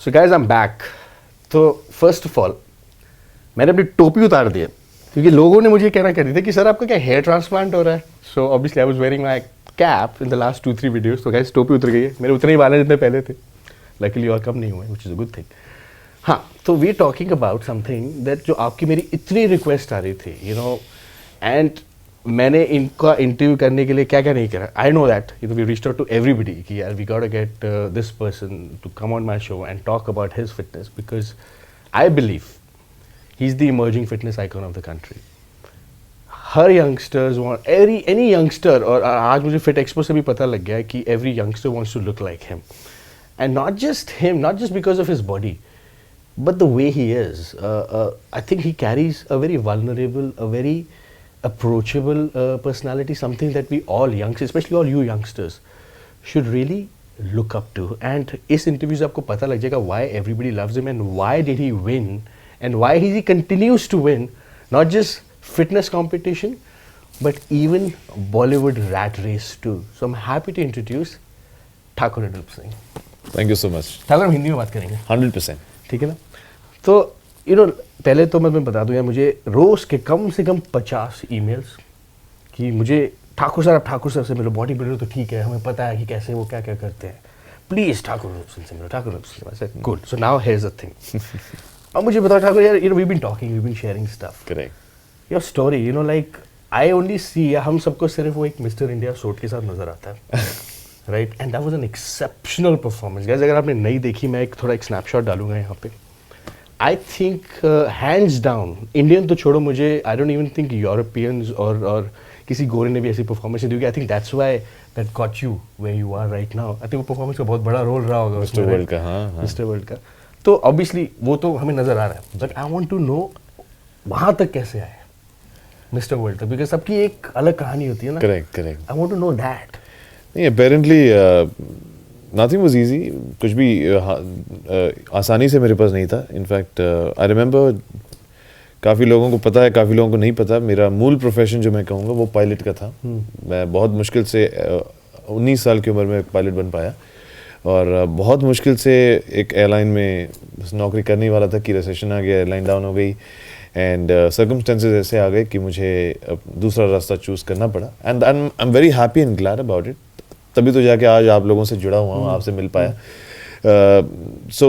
So guys I am back. तो first of all मैंने अपनी टोपी उतार दी है क्योंकि लोगों ने मुझे कहना कर रही थी कि सर आपका क्या हेयर ट्रांसप्लांट हो रहा है। So obviously I was wearing my cap in the last 2-3 videos. तो गाइज टोपी उतर गई है, मेरे उतने ही वाले जितने पहले थे। लकीली और कम नहीं हुए, which is a good thing. हाँ, तो we talking about something that जो आपकी मेरी इतनी रिक्वेस्ट आ रही थी, यू नो, एंड मैंने इनका इंटरव्यू करने के लिए क्या क्या नहीं करा। I know that we reached out to everybody कि यार we got to get this person to come on my show and talk about his fitness because I believe he is the emerging fitness icon of the country. हर youngsters want any youngster, और आज मुझे fit expo से भी पता लग गया है कि every youngster wants to look like him, and not just him, not just because of his body but the way he is. I think he carries a very vulnerable, a very approachable personality, something that we all youngsters, especially all you youngsters, should really look up to. And इस interview से आपको पता लग जाएगा why everybody loves him and why did he win and why he continues to win, not just fitness competition, but even Bollywood rat race too. So I'm happy to introduce Thakur Anoop Singh. Thank you so much. Thakur, हम हिंदी में बात करेंगे 100%। ठीक है ना। तो you know, पहले तो मैं बता दूं यार, मुझे रोज़ के कम से कम 50 ईमेल्स कि मुझे ठाकुर सर से मिलो, बॉडी बिल्डर तो ठीक है, हमें पता है कि कैसे वो क्या क्या करते हैं, प्लीज़ ठाकुर सिंह से मिलो, ठाकुर सिंह से। Good, so now here is the thing. अब मुझे बताओ ठाकुर यार, you know we been talking, we been sharing stuff, correct, your story, you know, like I only see, हम सबको सिर्फ वो एक मिस्टर इंडिया सूट के साथ नजर आता है, right, and that was an exceptional performance. Guys, अगर आपने नहीं देखी, मैं एक स्नैपशॉट डालूंगा यहाँ पे। I think hands down Indian तो छोड़ो, मुझे I don't even think Europeans और किसी गोरे ने भी ऐसी परफॉर्मेंस दी होगी। I think that's why that got you where you are right now. I think वो परफॉर्मेंस का बहुत बड़ा रोल रहा होगा मिस्टर वर्ल्ड का। हाँ, मिस्टर वर्ल्ड का। तो ऑब्वियसली वो तो हमें नजर आ रहा है, but I want to know वहाँ तक कैसे आए मिस्टर वर्ल्ड तक, बिकॉज सबकी एक अलग कहानी होती है ना। Correct. I want to know that. नहीं, अपेरेंटली नथिंग वाज इजी। कुछ भी आसानी से मेरे पास नहीं था। इनफैक्ट आई रिमेंबर, काफ़ी लोगों को पता है, काफ़ी लोगों को नहीं पता, मेरा मूल प्रोफेशन जो मैं कहूँगा वो पायलट का था। मैं बहुत मुश्किल से 19 साल की उम्र में पायलट बन पाया, और बहुत मुश्किल से एक एयरलाइन में नौकरी करने वाला था कि रिसेशन आ गया, एयरलाइन डाउन हो गई, एंड सर्कमस्टेंसेस ऐसे आ गए कि मुझे दूसरा रास्ता चूज़ करना पड़ा, and I am very happy and glad about it. तभी तो जाके आज आप लोगों से जुड़ा हुआ हूँ, आपसे मिल पाया। सो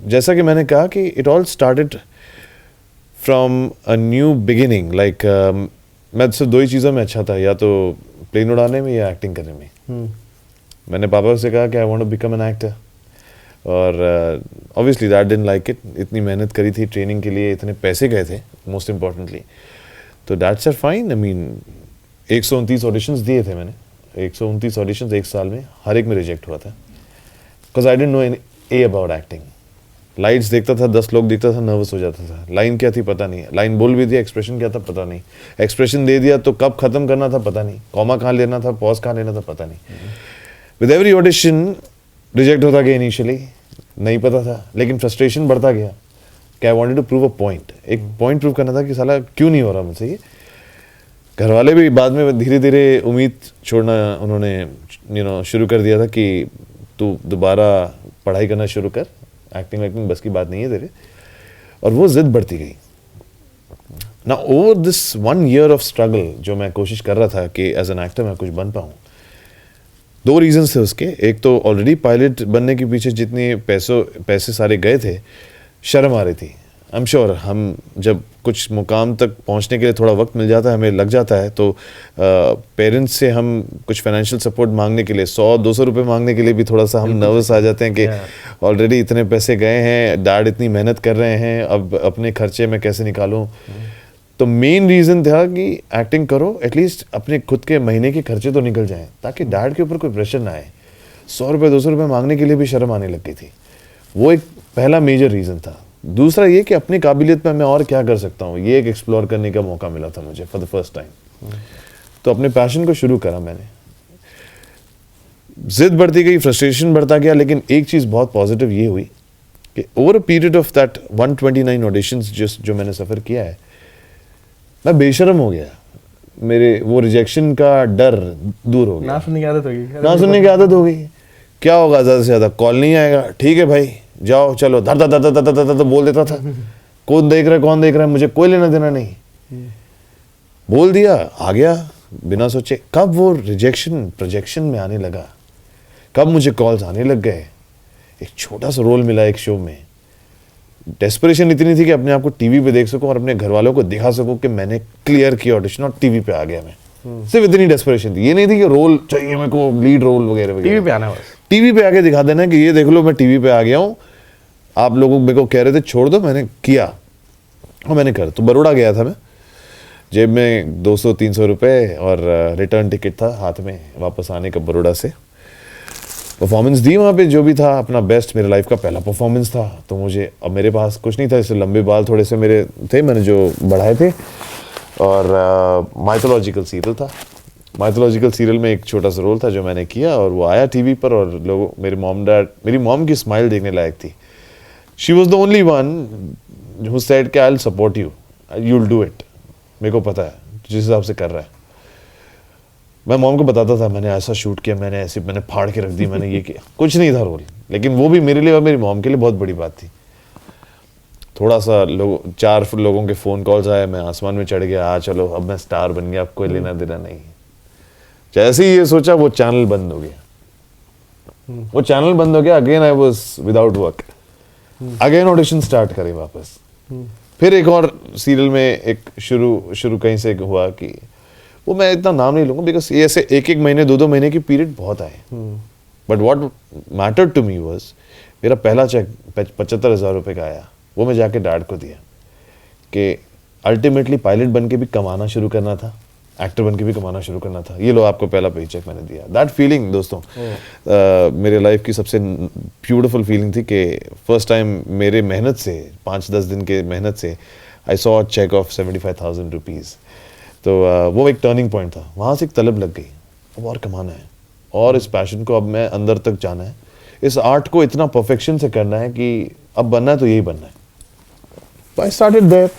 जैसा कि मैंने कहा कि it all started from a new beginning. Like मैं सिर्फ 2 ही चीज़ों में अच्छा था, या तो प्लेन उड़ाने में या एक्टिंग करने में। मैंने पापा से कहा कि I want to become an actor, और obviously that didn't like it. इतनी मेहनत करी थी ट्रेनिंग के लिए, इतने पैसे गए थे मोस्ट इम्पॉर्टेंटली, तो that's are fine. I mean 129 auditions दिए थे मैंने, 129 ऑडिशंस एक साल में, हर एक में रिजेक्ट हुआ था, because I didn't know A about acting. Lights देखता था, 10 लोग देखता था, नर्वस हो जाता था। लाइन क्या थी पता नहीं, लाइन बोल भी दिया, एक्सप्रेशन क्या था पता नहीं, एक्सप्रेशन दे दिया तो कब खत्म करना था पता नहीं, कॉमा कहाँ लेना था, पॉज कहाँ लेना था पता नहीं। विद एवरी ऑडिशन रिजेक्ट होता गया, इनिशियली नहीं पता था, लेकिन फ्रस्ट्रेशन बढ़ता गया कि I wanted to prove a point. एक पॉइंट प्रूव करना था कि साला क्यों नहीं हो रहा मुझसे ये। घर वाले भी बाद में धीरे धीरे उम्मीद छोड़ना उन्होंने शुरू कर दिया था कि तू दोबारा पढ़ाई करना शुरू कर, एक्टिंग बस की बात नहीं है तेरे, और वो जिद बढ़ती गई ना। Over this 1 year of struggle जो मैं कोशिश कर रहा था कि एज एन एक्टर मैं कुछ बन पाऊँ, 2 रीजंस थे उसके। एक तो ऑलरेडी पायलट बनने के पीछे जितने पैसे सारे गए थे, शर्म आ रही थी। आई एम श्योर हम जब कुछ मुकाम तक पहुंचने के लिए थोड़ा वक्त मिल जाता है, हमें लग जाता है, तो पेरेंट्स से हम कुछ फाइनेंशियल सपोर्ट मांगने के लिए, 100-200 रुपए मांगने के लिए भी थोड़ा सा हम नर्वस आ जाते हैं कि ऑलरेडी इतने पैसे गए हैं, डैड इतनी मेहनत कर रहे हैं, अब अपने खर्चे में कैसे निकालूं। तो मेन रीज़न था कि एक्टिंग करो, एटलीस्ट अपने खुद के महीने के खर्चे तो निकल जाएं, ताकि डैड के ऊपर कोई प्रेशर ना आए। 100 रुपये 200 रुपये मांगने के लिए भी शर्म आने लग गई थी। वो एक पहला मेजर रीज़न था। दूसरा ये कि अपनी काबिलियत पे मैं और क्या कर सकता हूँ, ये एक एक्सप्लोर करने का मौका मिला था मुझे फॉर द फर्स्ट टाइम। तो अपने पैशन को शुरू करा मैंने। जिद बढ़ती गई, फ्रस्ट्रेशन बढ़ता गया, लेकिन एक चीज़ बहुत पॉजिटिव ये हुई कि over a period of that 129 auditions जो मैंने सफ़र किया है, मैं बेशर्म हो गया। मेरे वो रिजेक्शन का डर दूर हो गया। ना सुनने की आदत हो गई। क्या होगा, ज़्यादा से ज़्यादा कॉल नहीं आएगा, ठीक है भाई जाओ चलो धर धर धर धर धर बोल देता था। कौन देख रहा है मुझे कोई लेना देना नहीं। बोल दिया आ गया बिना सोचे। कब वो रिजेक्शन प्रोजेक्शन में आने लगा, कब मुझे कॉल्स आने लग गए, एक छोटा सा रोल मिला एक शो में, डेस्परेशन इतनी थी कि अपने आप को टीवी पे देख सकूं और अपने घर वालों को दिखा सकूं कि मैंने क्लियर किया ऑडिशन और टीवी पे आ गया मैं। सिर्फ इतनी डेस्परेशन थी, ये नहीं थी कि रोल चाहिए मेरे को, लीड रोल वगैरह टीवी पे आना बस, टीवी पे आके दिखा देना कि ये देख लो मैं टीवी पे आ गया हूँ, आप लोग मेरे को कह रहे थे छोड़ दो, मैंने किया और मैंने कर। तो बड़ौदा गया था मैं, जेब में 200-300 रुपए और रिटर्न टिकट था हाथ में वापस आने का बड़ौदा से। परफॉर्मेंस दी वहाँ पे, जो भी था अपना बेस्ट, मेरे लाइफ का पहला परफॉर्मेंस था। तो मुझे, अब मेरे पास कुछ नहीं था, इससे लंबे बाल थोड़े से मेरे थे, मैंने जो बढ़ाए थे, और माइथोलॉजिकल सीरियल था। माइथोलॉजिकल सीरियल में एक छोटा सा रोल था जो मैंने किया और वो आया टीवी पर, और लोगों, मेरी मॉम की स्माइल देखने लायक थी। She was the only one who said कि I will support you, you will do it, मेरे को पता है जिस हिसाब से कर रहा है। मैं मॉम को बताता था मैंने ऐसा शूट किया, मैंने ऐसे, मैंने फाड़ के रख दी, मैंने ये किया, कुछ नहीं था रोल, लेकिन वो भी मेरे लिए और मेरी मॉम के लिए बहुत बड़ी बात थी। थोड़ा सा लोग, 4 लोगों के फ़ोन कॉल्स आए, मैं आसमान में चढ़ गया, चलो अब मैं स्टार बन गया, अब कोई लेना देना नहीं। जैसे ही ये सोचा वो चैनल बंद हो गया, वो चैनल बंद हो गया। Again I was without work, again audition start करें वापस। फिर एक और सीरियल में एक शुरू कहीं से हुआ कि वो, मैं इतना नाम नहीं लूंगा बिकॉज ये ऐसे 1-1 महीने 2-2 महीने की पीरियड बहुत आए, but what mattered to me was, मेरा पहला चेक 75,000 रुपये का आया, वो मैं जाके डैड को दिया कि अल्टीमेटली पायलट बन के भी कमाना शुरू करना था, एक्टर बन के भी कमाना शुरू करना था, ये लो आपको पहला पे चेक मैंने दिया। दैट फीलिंग दोस्तों मेरे लाइफ की सबसे ब्यूटीफुल फीलिंग थी कि फर्स्ट टाइम मेरे मेहनत से, 5-10 दिन के मेहनत से, I saw a cheque of 75,000 rupees. तो वो एक टर्निंग पॉइंट था। वहाँ से एक तलब लग गई, अब और कमाना है, और इस पैशन को अब मैं अंदर तक जाना है, इस आर्ट को इतना परफेक्शन से करना है कि अब बनना है तो यही बनना है। आई स्टार्टेड देयर,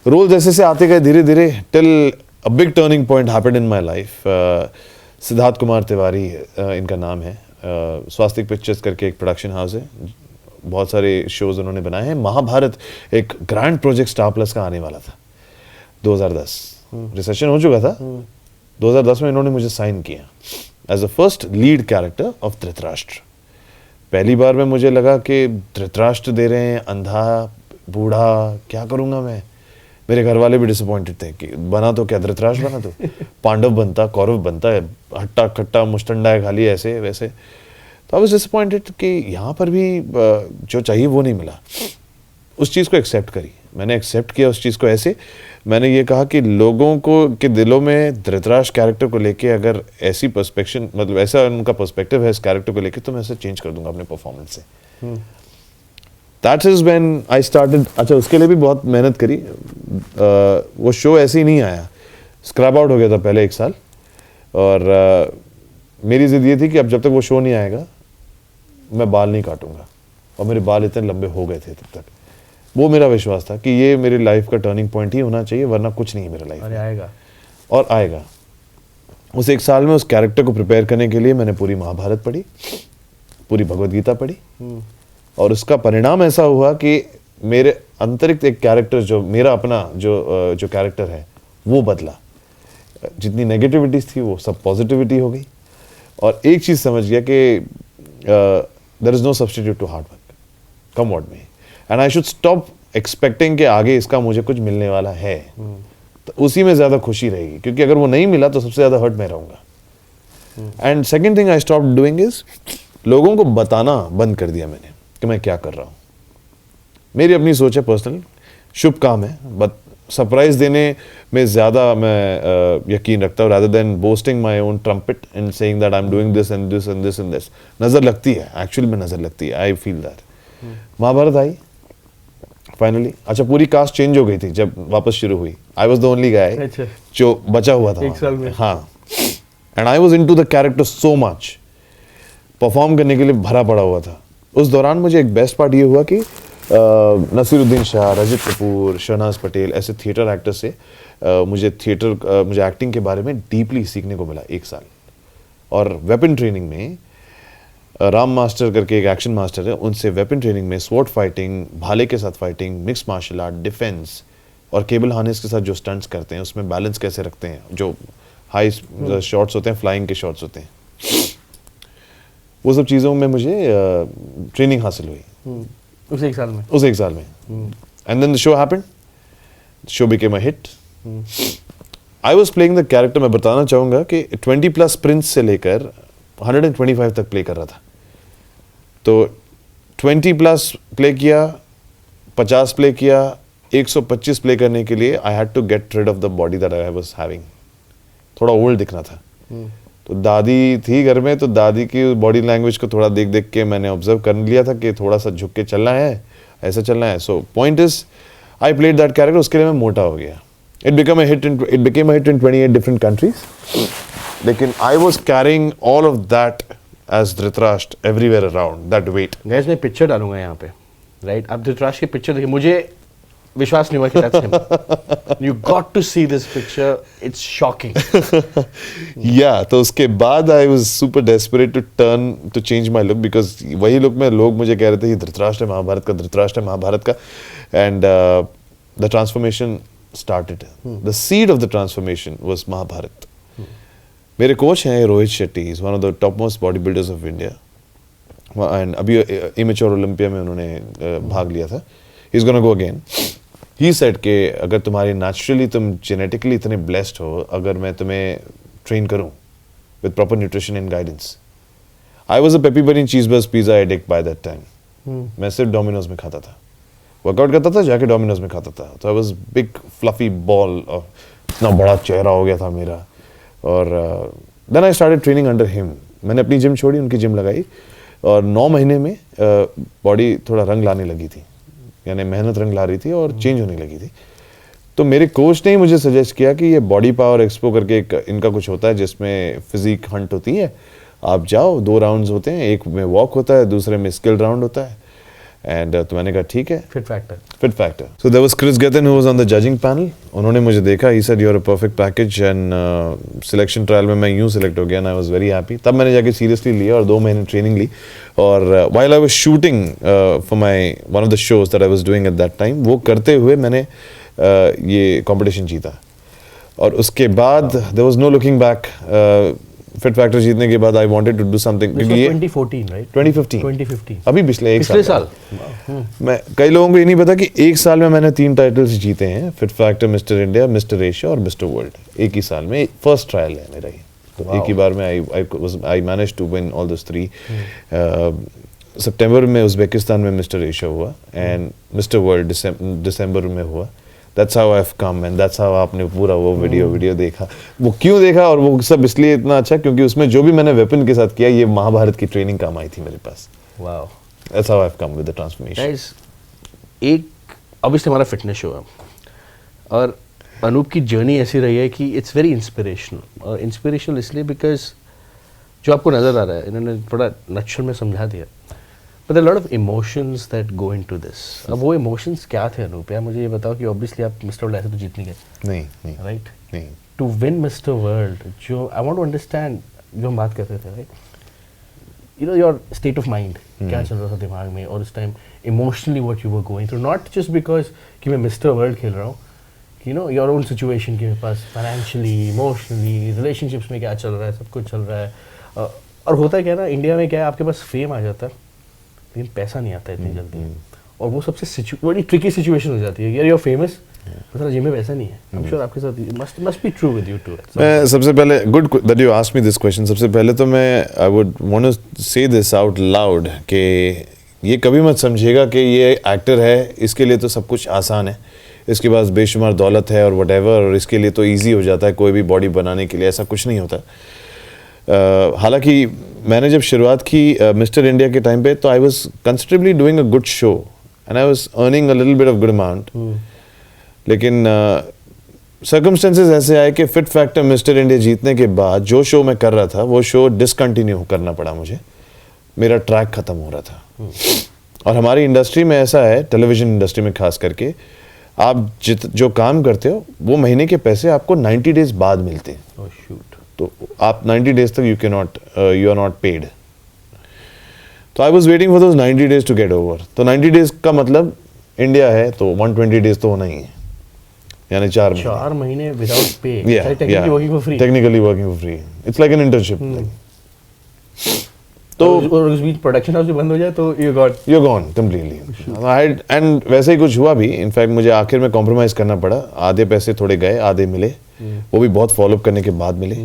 रोल जैसे से आते गए धीरे धीरे, till a big turning point happened in my life. Siddharth Kumar Tiwari इनका नाम है, स्वास्तिक पिक्चर्स करके एक प्रोडक्शन हाउस है, बहुत सारे शोज उन्होंने बनाए हैं। महाभारत एक ग्रैंड प्रोजेक्ट स्टार प्लस का आने वाला था 2010, रिसेशन हो चुका था। 2010 में इन्होंने मुझे साइन किया as a first lead character of Dhritarashtra. पहली बार में मुझे लगा कि धृतराष्ट्र दे रहे हैं, अंधा बूढ़ा, क्या करूंगा मैं। मेरे घर वाले भी डिसअपॉइंटेड थे कि बना तो क्या धृतराष्ट्र बना, तो पांडव बनता, कौरव बनता है, हट्टा खट्टा मुस्टंडा है खाली, ऐसे वैसे। तो आई वाज डिसअपॉइंटेड कि यहाँ पर भी जो चाहिए वो नहीं मिला। उस चीज़ को एक्सेप्ट करी, मैंने एक्सेप्ट किया उस चीज़ को। ऐसे मैंने ये कहा कि लोगों को के दिलों में धृतराष्ट्र कैरेक्टर को लेके अगर ऐसी पर्सपेक्शन, मतलब ऐसा उनका पर्सपेक्टिव है इस कैरेक्टर को लेके, तो मैं ऐसे चेंज कर दूंगा अपने परफॉर्मेंस से। That is when I started. अच्छा, उसके लिए भी बहुत मेहनत करी। वो शो ऐसे ही नहीं आया, स्क्रैप आउट हो गया था पहले 1 साल, और मेरी जिद ये थी कि अब जब तक वो शो नहीं आएगा मैं बाल नहीं काटूंगा, और मेरे बाल इतने लंबे हो गए थे तब तक। वो मेरा विश्वास था कि ये मेरी लाइफ का टर्निंग पॉइंट ही होना चाहिए, वरना कुछ नहीं है मेरे लाइफ में। आएगा और आएगा। उस 1 साल में उस कैरेक्टर को प्रिपेयर करने के लिए मैंने पूरी महाभारत पढ़ी, पूरी भगवद गीता पढ़ी, और उसका परिणाम ऐसा हुआ कि मेरे अंतरिक्त एक कैरेक्टर, जो मेरा अपना जो कैरेक्टर है, वो बदला। जितनी नेगेटिविटीज थी वो सब पॉजिटिविटी हो गई, और एक चीज़ समझ गया कि there is no substitute to hard work, come what may, and I should stop expecting कि आगे इसका मुझे कुछ मिलने वाला है। तो उसी में ज़्यादा खुशी रहेगी, क्योंकि अगर वो नहीं मिला तो सबसे ज़्यादा हर्ट मैं रहूँगा। And second thing I stop doing is, लोगों को बताना बंद कर दिया मैंने कि मैं क्या कर रहा हूँ। मेरी अपनी सोच है पर्सनल, शुभ काम है, बट सरप्राइज देने में ज़्यादा मैं यकीन रखता हूँ, rather than boasting my own trumpet and saying that I'm doing this and this and this and this। नज़र लगती है, एक्चुअली में नज़र लगती है, I feel that. Mahabharat I finally. अच्छा, पूरी कास्ट चेंज हो गई थी जब वापस शुरू हुई। I was the only guy जो बचा हुआ था 1 साल में। हाँ, and I was into the character so much, perform करने के लिए भरा पड़ा हुआ था। उस दौरान मुझे एक बेस्ट पार्ट ये हुआ कि नसीरुद्दीन शाह, रजत कपूर, शहनाज पटेल, ऐसे थिएटर एक्टर से मुझे एक्टिंग के बारे में डीपली सीखने को मिला 1 साल। और वेपन ट्रेनिंग में राम मास्टर करके एक एक्शन मास्टर है, उनसे वेपन ट्रेनिंग में स्वॉर्ड फाइटिंग, भाले के साथ fighting, mix martial art, defence और केबल हार्नेस के साथ जो स्टंट्स करते हैं उसमें बैलेंस कैसे रखते हैं, जो हाई शॉट्स होते हैं, फ्लाइंग के शॉट्स होते हैं, वो सब चीज़ों में मुझे ट्रेनिंग हासिल हुई उस एक साल में। And then the show happened, show became a hit. I was playing the character, मैं बताना चाहूँगा कि 20+ प्रिंस से लेकर 125 तक प्ले कर रहा था। तो 20+ प्ले किया, 50 प्ले किया, 125 प्ले करने के लिए I had to get rid of the body that I was having. थोड़ा ओल्ड दिखना था। तो दादी थी घर में, तो दादी की बॉडी लैंग्वेज को थोड़ा देख देख के मैंने ऑब्जर्व कर लिया था कि थोड़ा सा झुक के चलना है, ऐसा चलना है। So point is I played that character, उसके लिए मैं मोटा हो गया। It became a hit in 28 different countries, लेकिन I was carrying all of that as Dhritarashtra everywhere around, that weight. Guess मैं पिक्चर डालूंगा यहाँ पे, राइट? आप धृतराष्ट्र की पिक्चर देखिए, मुझे विश्वास नहीं हुआ कि that's him. You got to see this picture, it's shocking. Yeah, तो उसके बाद I was super desperate to change my look, because वही look में लोग मुझे कह रहे थे ये धृतराष्ट्र है महाभारत का, धृतराष्ट्र है महाभारत का, and the transformation started. The seed of the transformation was Mahabharat. मेरे कोच हैं Rohit Shetty, he's one of the topmost bodybuilders of India, and अभी इमेच्योर ओलंपिया में उन्होंने भाग लिया था. He's gonna go again. He said कि अगर तुम्हारी नेचुरली तुम जेनेटिकली इतने ब्लेस्ड हो, अगर मैं तुम्हें ट्रेन करूं with proper nutrition and guidance. I was a peppy burny cheese burst pizza addict by that time. मैं सिर्फ डोमिनोज में खाता था, वर्कआउट करता था, जाके डोमिनोज में खाता था। तो I was big fluffy ball, और इतना बड़ा चेहरा हो गया था मेरा। और then I started training under him. मैंने अपनी जिम छोड़ी, उनकी जिम लगाई, और 9 महीने में बॉडी थोड़ा रंग लाने लगी थी, यानी मेहनत रंग ला रही थी और चेंज होने लगी थी। तो मेरे कोच ने ही मुझे सजेस्ट किया कि ये बॉडी पावर एक्सपो करके इनका कुछ होता है जिसमें फिजिक हंट होती है, आप जाओ, 2 राउंड्स होते हैं, एक में वॉक होता है, दूसरे में स्किल राउंड होता है। एंड तो मैंने कहा ठीक है, fit factor. So there was Kris Gethin who was on the judging panel. उन्होंने मुझे देखा, he said you are a perfect package, and selection trial में मैं यूं सिलेक्ट हो गया, and I was very happy. तब मैंने जाके सीरियसली लिया और 2 महीने ट्रेनिंग ली। और while I was shooting for my one of the shows that I was doing at that time, वो करते हुए मैंने ये कंपटीशन जीता। और उसके बाद there was no looking back. Fit factor जीतने के बाद I wanted to do something, क्योंकि ये 2014 राइट? 2015 अभी पिछले साल मैं, कई लोगों को ये नहीं पता कि 1 साल में मैंने 3 टाइटल्स जीते हैं, fit factor, mister India, mister Asia और मिस्टर वर्ल्ड। एक ही साल में, फर्स्ट ट्रायल है मेरा ये। तो एक ही बार में I manage to win all those 3। सितंबर में उज़्बेकिस्तान में मिस्टर एशिया हुआ, एंड मिस्टर वर्ल्ड दिसंबर में हुआ। That's how I've come, and that's how आपने पूरा वो वीडियो देखा। वो क्यों देखा, और वो सब इसलिए इतना अच्छा क्योंकि उसमें जो भी मैंने वेपन के साथ किया, ये महाभारत की ट्रेनिंग काम आई थी मेरे पास। Wow. That's how I've come with the transformation. Guys, एक obviously हमारा फिटनेस शो है, और अनूप की जर्नी ऐसी रही है कि इट्स वेरी इंस्पिरेशनल। और इंस्पिरेशनल इसलिए बिकॉज जो आपको नज़र आ रहा है, इन्होंने थोड़ा नक्शल में समझा दिया, but there are lot of emotions that go into this. अब वो इमोशंस क्या थे अनूप? यार मुझे ये बताओ कि ऑब्वियसली आप मिस्टर वर्ल्ड ऐसे तो जीत नहीं गए, नहीं राइट? नहीं। टू विन मिस्टर वर्ल्ड, जो आई वांट टू अंडरस्टैंड, जो हम बात करते थे, right, you know your state of mind, क्या चल रहा था दिमाग में, और उस time emotionally what you were going through, not just because कि मैं मिस्टर वर्ल्ड खेल रहा हूँ, you know your own situation के पास, फाइनेंशियली, इमोशनली, रिलेशनशिप्स में क्या चल रहा है, सब कुछ चल रहा है। और होता है क्या ना, इंडिया में क्या है, आपके पास फेम आ जाता है लेकिन पैसा नहीं आता इतनी जल्दी, और वो सबसे बड़ी ट्रिकी सिचुएशन हो जाती है। यार यू आर फेमस, मतलब जिम में पैसा नहीं है। आई एम श्योर आपके साथ must be true with you too. मैं सबसे पहले, good that you asked me this question. सबसे पहले तो मैं I would want to say this out loud कि ये कभी मत समझिएगा कि ये एक्टर है, इसके लिए तो सब कुछ आसान है, इसके पास बेशुमार दौलत है और व्हाटएवर, और इसके लिए तो ईजी हो जाता है कोई भी बॉडी बनाने के लिए। ऐसा कुछ नहीं होता। हालांकि मैंने जब शुरुआत की मिस्टर इंडिया के टाइम पे, तो I was considerably doing a good show, and I was earning a little bit of good amount. लेकिन सर्कमस्टेंसेस ऐसे आए कि फिट फैक्टर मिस्टर इंडिया जीतने के बाद जो शो मैं कर रहा था, वो शो डिसकंटिन्यू करना पड़ा मुझे। मेरा ट्रैक ख़त्म हो रहा था। और हमारी इंडस्ट्री में ऐसा है, टेलीविज़न इंडस्ट्री में खास करके, आप जो काम करते हो वो महीने के पैसे आपको 90 डेज बाद मिलते हैं। Oh shoot. तो आप 90 डेज तक यू आर नॉट पेड। तो I was waiting for those 90 days to get over. तो 90 days का मतलब इंडिया है तो 120 days तो होना ही है, यानी 4 महीने without pay, technically working for free. Technically working for free. It's like an internship. तो और उस बीच प्रोडक्शन हाउस भी बंद हो जाए तो यू गॉन कंप्लीटली. एंड वैसे ही कुछ हुआ भी. इनफैक्ट मुझे आखिर में कॉम्प्रोमाइज करना पड़ा. आधे पैसे थोड़े गए, आधे मिले. वो भी बहुत फॉलोअप करने के बाद मिले.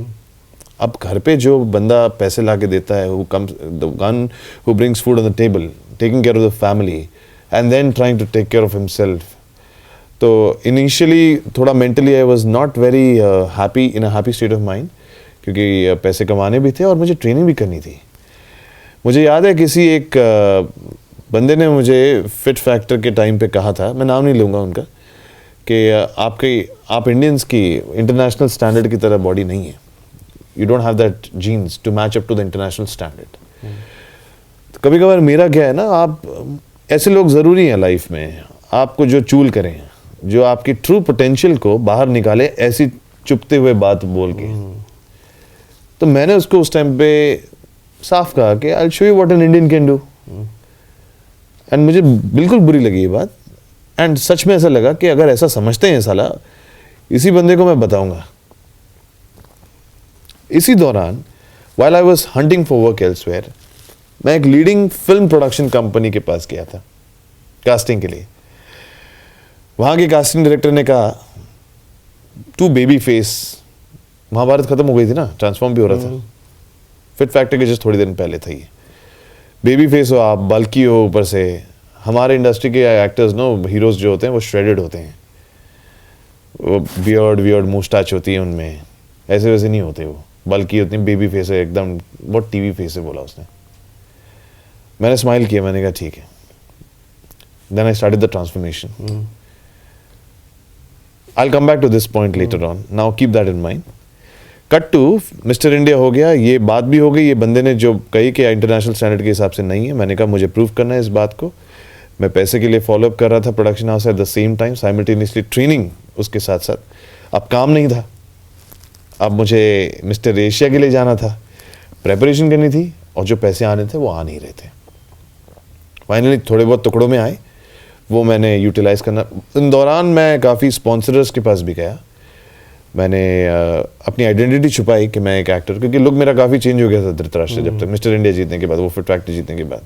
अब घर पे जो बंदा पैसे ला के देता है, who comes, the one who brings food on the table, taking care of the family, and then trying to take care of himself. तो initially थोड़ा mentally I was not very happy, in a happy state of mind, क्योंकि पैसे कमाने भी थे और मुझे training भी करनी थी. मुझे याद है किसी एक बंदे ने मुझे फिट फैक्टर के टाइम पे कहा था, मैं नाम नहीं लूँगा उनका, कि आप इंडियंस की इंटरनेशनल स्टैंडर्ड की तरह बॉडी नहीं है. You don't have that genes to match up to the international standard. तो कभी कभार मेरा क्या है ना, आप ऐसे लोग ज़रूरी हैं लाइफ में, आपको जो चूल करें, जो आपकी ट्रू पोटेंशियल को बाहर निकाले ऐसी चुपते हुए बात बोल के. तो मैंने उसको उस टाइम पे साफ कहा कि I'll show you what an Indian can do. And मुझे बिल्कुल बुरी लगी ये बात. एंड सच में ऐसा लगा कि अगर ऐसा समझते हैं साला, इसी बंदे को मैं बताऊंगा. इसी दौरान while I was hunting for work elsewhere, मैं एक लीडिंग फिल्म प्रोडक्शन कंपनी के पास गया था कास्टिंग के लिए. वहाँ के कास्टिंग डायरेक्टर ने कहा, टू बेबी फेस, महाभारत खत्म हो गई थी ना, ट्रांसफॉर्म भी हो रहा था, फिट फैक्टर के जस्ट थोड़ी दिन पहले था ये. बेबी फेस हो आप, बल्कि हो ऊपर से. हमारे इंडस्ट्री के एक्टर्स नो, हीरोज जो होते हैं वो श्रेडेड होते हैं, वो बियर्ड मुस्टाच होती है उनमें, ऐसे वैसे नहीं होते. वो बल्कि होती है, बेबी फेस है एकदम, बहुत टीवी फेस है बोला उसने. मैंने स्माइल किया, मैंने कहा ठीक है. Then I started the transformation. I will come back to this point later on. Now keep that in mind. Cut to Mister India हो गया, ये बात भी हो गई. ये बंदे ने जो कही कि इंटरनेशनल स्टैंडर्ड के हिसाब से नहीं है, मैंने कहा मुझे प्रूव करना है इस बात को. मैं पैसे के लिए फॉलोअप कर रहा था production house at the same time, simultaneously training उसके साथ साथ. अब काम नहीं था, अब मुझे मिस्टर एशिया के लिए जाना था, प्रेपरेशन करनी थी, और जो पैसे आने थे वो आ नहीं रहे थे. फाइनली थोड़े बहुत टुकड़ों में आए, वो मैंने यूटिलाइज करना. इन दौरान मैं काफ़ी स्पॉन्सर्स के पास भी गया. मैंने अपनी आइडेंटिटी छुपाई कि मैं एक एक्टर, क्योंकि लुक मेरा काफ़ी चेंज हो गया था धृतराष्ट्र जब तक मिस्टर इंडिया जीतने के बाद, वो फिट फैक्टर जीतने के बाद.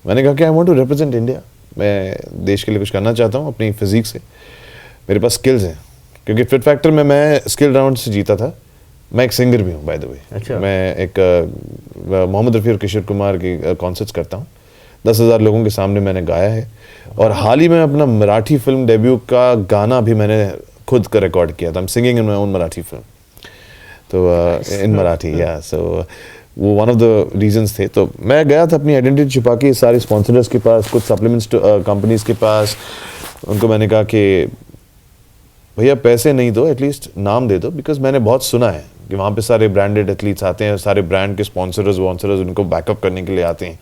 मैंने कहा कि I want to represent India, मैं देश के लिए कुछ करना चाहता हूँ अपनी फिजिक से. मेरे पास स्किल्स हैं, क्योंकि फिट फैक्टर में मैं स्किल राउंड से जीता था. मैं एक सिंगर भी हूँ बाय द वे. अच्छा. मैं एक मोहम्मद रफ़ी और किशोर कुमार की कॉन्सर्ट्स करता हूँ. 10,000 लोगों के सामने मैंने गाया है. और हाल ही में अपना मराठी फिल्म डेब्यू का गाना भी मैंने खुद का रिकॉर्ड किया था. I am singing in my own Marathi film, तो इन मराठी या सो वो वन ऑफ द रीजंस थे. तो मैं गया था अपनी आइडेंटिटी छुपा के सारे स्पॉन्सर्स के पास, कुछ सप्लीमेंट्स कंपनीज के पास. उनको मैंने कहा कि भैया पैसे नहीं दो, एटलीस्ट नाम दे दो, बिकॉज मैंने बहुत सुना है कि वहाँ पे सारे ब्रांडेड एथलीट्स आते हैं, सारे ब्रांड के स्पॉन्सर्स उनको बैकअप करने के लिए आते हैं.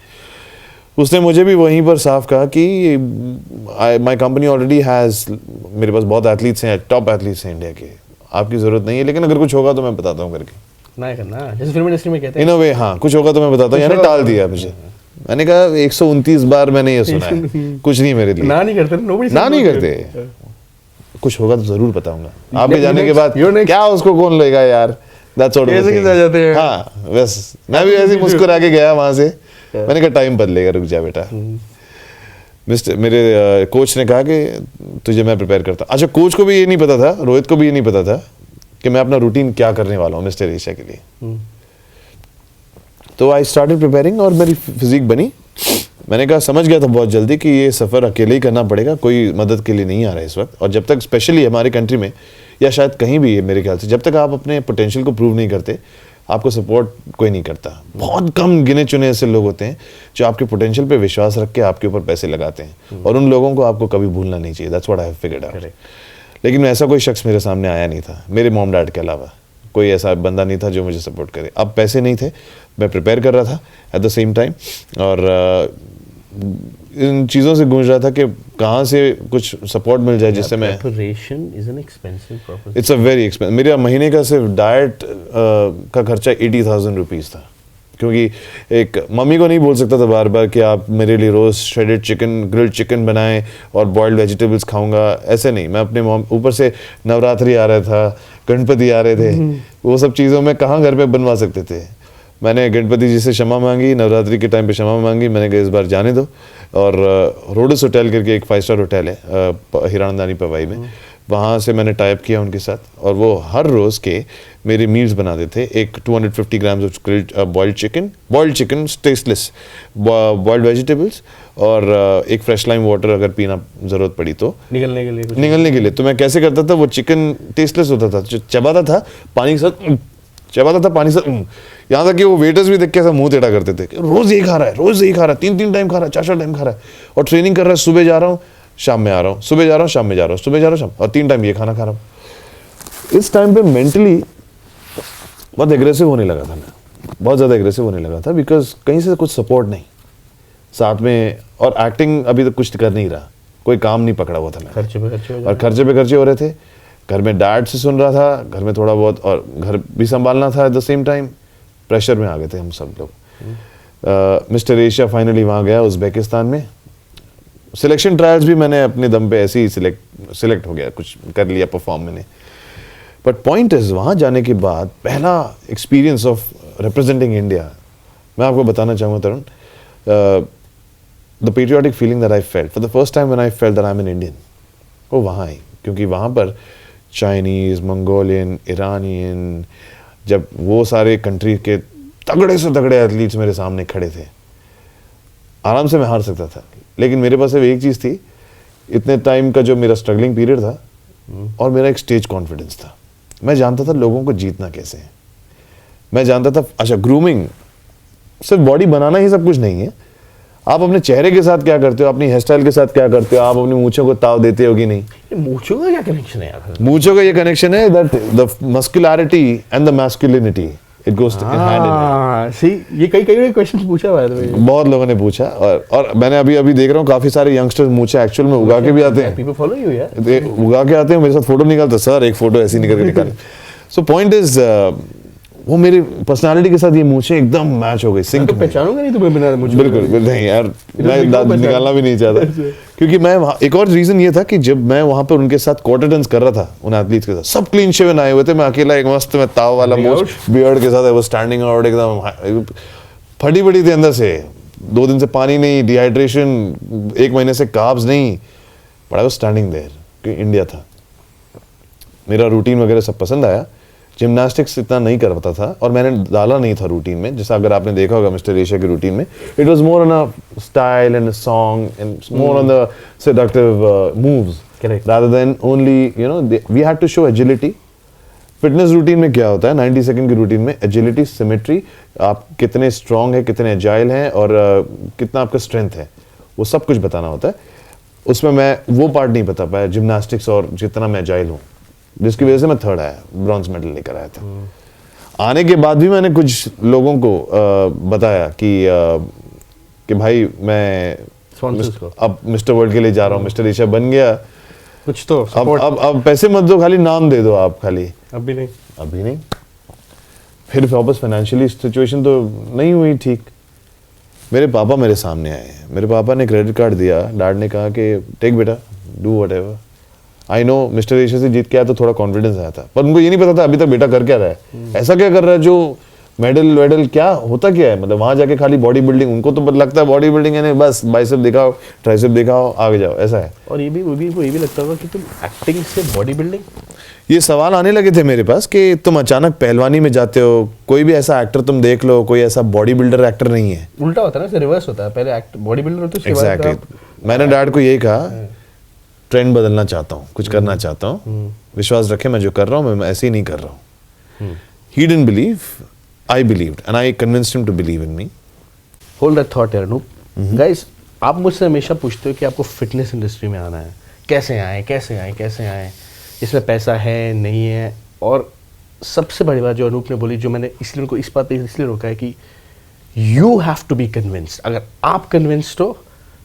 उसने मुझे भी वहीं पर साफ कहा कि माय कंपनी ऑलरेडी हैज़, मेरे पास बहुत एथलीट्स हैं, टॉप एथलीट्स हैं इंडिया के, आपकी ज़रूरत नहीं है, लेकिन अगर कुछ होगा तो मैं बताता हूँ करके. ना करना, जैसे फिल्म इंडस्ट्री में कहते हैं इन अ वे. हाँ, कुछ होगा तो मैं बताता हूँ, यानी टाल दिया मुझे. मैंने कहा 129 बार मैंने ये सुना है, कुछ नहीं मेरे लिए. ना नहीं करते, ना नहीं करते. कुछ होगा तो जरूर बताऊंगा. आपके जाने के बाद क्या उसको कौन लेगा यार, दैट्स ऑल. ऐसे कैसे आ जाते हैं. हाँ, बस मैं भी ऐसे ही मुस्कुरा के गया वहां से. मैंने कहा टाइम बदलेगा, रुक जा बेटा. मिस्टर मेरे कोच ने कहा कि तुझे मैं प्रिपेयर करता. अच्छा, कोच को भी ये नहीं पता था, रोहित को भी ये नहीं पता था कि मैं अपना रूटीन क्या करने वाला हूँ मिस्टर एशिया के लिए. तो आई स्टार्टेड प्रिपेयरिंग और मेरी फिजिक बनी. मैंने कहा, समझ गया था बहुत जल्दी कि ये सफ़र अकेले ही करना पड़ेगा, कोई मदद के लिए नहीं आ रहा है इस वक्त. और जब तक स्पेशली हमारे कंट्री में या शायद कहीं भी मेरे ख्याल से, जब तक आप अपने पोटेंशियल को प्रूव नहीं करते, आपको सपोर्ट कोई नहीं करता. बहुत कम गिने चुने ऐसे लोग होते हैं जो आपके पोटेंशियल पे विश्वास रख के आपके ऊपर पैसे लगाते हैं, और उन लोगों को आपको कभी भूलना नहीं चाहिए. That's what I have figured out. लेकिन ऐसा कोई शख्स मेरे सामने आया नहीं था, मेरे मॉम डैड के अलावा कोई ऐसा बंदा नहीं था जो मुझे सपोर्ट करे. अब पैसे नहीं थे, मैं प्रिपेयर कर रहा था एट द सेम टाइम, और इन चीज़ों से गूंज रहा था कि कहाँ से कुछ सपोर्ट मिल जाए जिससे मैं. Preparation is an expensive process. It's a very expensive. मेरा महीने का सिर्फ डाइट का खर्चा 80,000 रुपीज़ था. क्योंकि एक मम्मी को नहीं बोल सकता था बार बार कि आप मेरे लिए रोज़ श्रेडेड चिकन, ग्रिल्ड चिकन बनाएं और बॉइल्ड वेजिटेबल्स खाऊंगा, ऐसे नहीं। मैं अपने मॉम, ऊपर से नवरात्रि आ रहा था, गणपति आ रहे थे, वो सब चीज़ों में कहाँ घर पे बनवा सकते थे। मैंने गणपति जी से क्षमा मांगी, नवरात्रि के टाइम पे क्षमा मांगी, मैंने कहा इस बार जाने दो। और रोडस होटल करके एक 5 स्टार होटल है हिरानंदानी पवाई में, वहाँ से मैंने टाइप किया उनके साथ और वो हर रोज़ के मेरे मील्स बनाते थे। एक 250 grams of grilled boiled chicken tasteless, boiled vegetables और एक फ्रेश लाइम वाटर अगर पीना ज़रूरत पड़ी तो निगलने के लिए। तो मैं कैसे करता था, वो चिकन टेस्टलेस होता था, चबाता था पानी के साथ, यहाँ तक कि वो वेटर्स भी देख के ऐसा मुंह टेढ़ा करते थे कि रोज़ यही खा रहा है, रोज़ यही खा रहा है, 3 टाइम खा रहा है, 4 टाइम खा रहा है, और ट्रेनिंग कर रहा है, सुबह जा रहा हूँ शाम में आ रहा हूँ, सुबह जा रहा हूँ शाम में जा रहा हूँ, सुबह जा रहा हूँ शाम, और 3 टाइम ये खाना खा रहा हूँ। इस टाइम पे मेंटली बहुत एग्रेसिव होने लगा था मैं, बहुत ज़्यादा एग्रेसिव होने लगा था, बिकॉज कहीं से कुछ सपोर्ट नहीं साथ में, और एक्टिंग अभी तक कुछ कर नहीं रहा, कोई काम नहीं पकड़ा हुआ था मैं, खर्चे पे खर्चे हो रहे थे। घर में डैड से सुन रहा था, घर में थोड़ा बहुत, और घर भी संभालना था at the same time, pressure में आ गए थे हम सब लोग। मिस्टर एशिया फाइनली वहाँ गया उज़्बेकिस्तान में, सिलेक्शन ट्रायल्स भी मैंने अपने दम पे ऐसे ही सिलेक्ट हो गया, कुछ कर लिया, परफॉर्म मैंने। बट पॉइंट इज, वहाँ जाने के बाद पहला एक्सपीरियंस ऑफ रिप्रेजेंटिंग इंडिया, मैं आपको बताना चाहूँगा Tarun, the patriotic feeling that I felt for the first time when I felt that I am an Indian, वो वहाँ आई। क्योंकि वहाँ पर चाइनीज़, मंगोलियन, ईरानियन, जब वो सारे कंट्री के तगड़े से तगड़े एथलीट्स मेरे सामने खड़े थे, आराम से मैं हार सकता था, लेकिन मेरे पास एक चीज़ थी, इतने टाइम का जो मेरा स्ट्रगलिंग पीरियड था, और मेरा एक स्टेज कॉन्फिडेंस था। मैं जानता था लोगों को जीतना कैसे है, मैं जानता था, अच्छा ग्रूमिंग, सिर्फ बॉडी बनाना ही सब कुछ नहीं है, आप अपने चेहरे के साथ क्या करते हो, अपनी हेयर स्टाइल के साथ क्या करते हो, आप अपनी मूंछों को ताव देते हो कि नहीं। मूंछों का क्या कनेक्शन है यार? मूंछों का ये कनेक्शन है that the muscularity and the masculinity, it goes hand in hand. See, ये कई क्वेश्चन पूछा हुआ है, बहुत लोगों ने पूछा, और मैंने अभी देख रहा हूँ काफी सारे यंगस्टर्स मूंछें एक्चुअल में उगा के भी आते हैं, पीपल फॉलो यू यार, उगा के आते हैं, मेरे साथ फोटो निकालते, सर एक फोटो ऐसी निकाल। सो पॉइंट इज, वो मेरी पर्सनालिटी के साथ ये मूंछें एकदम मैच हो गई, सिंक। तो पहचानूंगा नहीं तुम्हें बिना मूंछ? बिल्कुल नहीं यार, मैं दांत निकालना भी नहीं चाहता, क्योंकि मैं वहाँ, एक और रीजन ये था कि जब मैं वहाँ पर उनके साथ क्वार्टर टर्न्स कर रहा था, उन एथलीट्स के साथ, सब क्लीन शेवन आए हुए थे, मैं अकेला एक मस्त में ताव वाला मूंछ बियर्ड के साथ, वो स्टैंडिंग आउट एकदम फटी पड़ी थी अंदर से, 2 दिन से पानी नहीं, डिहाइड्रेशन, 1 महीने से कार्ब्स नहीं, but I was standing there, कि इंडिया था। मेरा रूटीन वगैरह सब पसंद आया, जिम्नास्टिक्स इतना नहीं कर पाता था, और मैंने डाला नहीं था रूटीन में, जैसा अगर आपने देखा होगा मिस्टर एशिया के रूटीन में, it was more on a style and a song and more on the seductive moves rather than only, you know, we had to show agility. Fitness routine में क्या होता है, 90 सेकंड की routine में agility, symmetry, आप कितने strong है, कितने एजाइल हैं, और कितना आपका स्ट्रेंथ है, वो सब कुछ बताना होता है। उसमें मैं वो पार्ट नहीं बता पाया, जिम्नास्टिक्स, और जितना मैं एजाइल हूँ, जिसकी वजह से मैं 3rd आया, ब्रॉन्ज मेडल लेकर आया था। आने के बाद भी मैंने कुछ लोगों को बताया कि भाई मैं अब मिस्टर वर्ल्ड के लिए जा रहा हूँ, मिस्टर एशिया बन गया, कुछ तो अब पैसे मत दो, खाली नाम दे दो आप, खाली अभी नहीं। फिर वापस फाइनेंशियली सिचुएशन तो नहीं हुई ठीक। मेरे पापा मेरे सामने आए, मेरे पापा ने क्रेडिट कार्ड दिया, डैड ने कहा कि टेक बेटा, do whatever. I know mister Asia से जीत के आया तो थोड़ा कॉन्फिडेंस आया था, पर उनको ये नहीं पता था अभी तक बेटा कर क्या रहा है, ऐसा क्या कर रहा है जो मेडल क्या होता क्या है, मतलब वहां जाके खाली बॉडी बिल्डिंग, उनको तो लगता है बॉडी बिल्डिंग है बस बाइसेप दिखाओ, ट्राइसेप दिखाओ, आगे जाओ, ऐसा है। और ये भी लगता होगा कि तुम एक्टिंग से बॉडी बिल्डिंग, ये सवाल आने लगे थे मेरे पास कि तुम अचानक पहलवानी में जाते हो, कोई भी ऐसा एक्टर तुम देख लो, कोई ऐसा बॉडी बिल्डर एक्टर नहीं है। उल्टा होता है ना, रिवर्स होता है, पहले बॉडी बिल्डर होते हैं। एग्जैक्टली, मैंने डैड को यही कहा, ट्रेंड बदलना चाहता हूँ, कुछ करना चाहता हूँ, विश्वास रखे मैं जो कर रहा हूँ मैं ऐसे ही नहीं कर रहा हूँ। He didn't believe, I believed, and I convinced him to believe in me. Hold that thought यार, अनूप। Guys, आप मुझसे हमेशा पूछते हो कि आपको फिटनेस इंडस्ट्री में आना है, कैसे आए, इसमें पैसा है नहीं है, और सबसे बड़ी बात जो अनूप ने बोली, जो मैंने इसलिए उनको इस बात पे इसलिए रोका है कि you have to be convinced. अगर आप कन्विंस्ड हो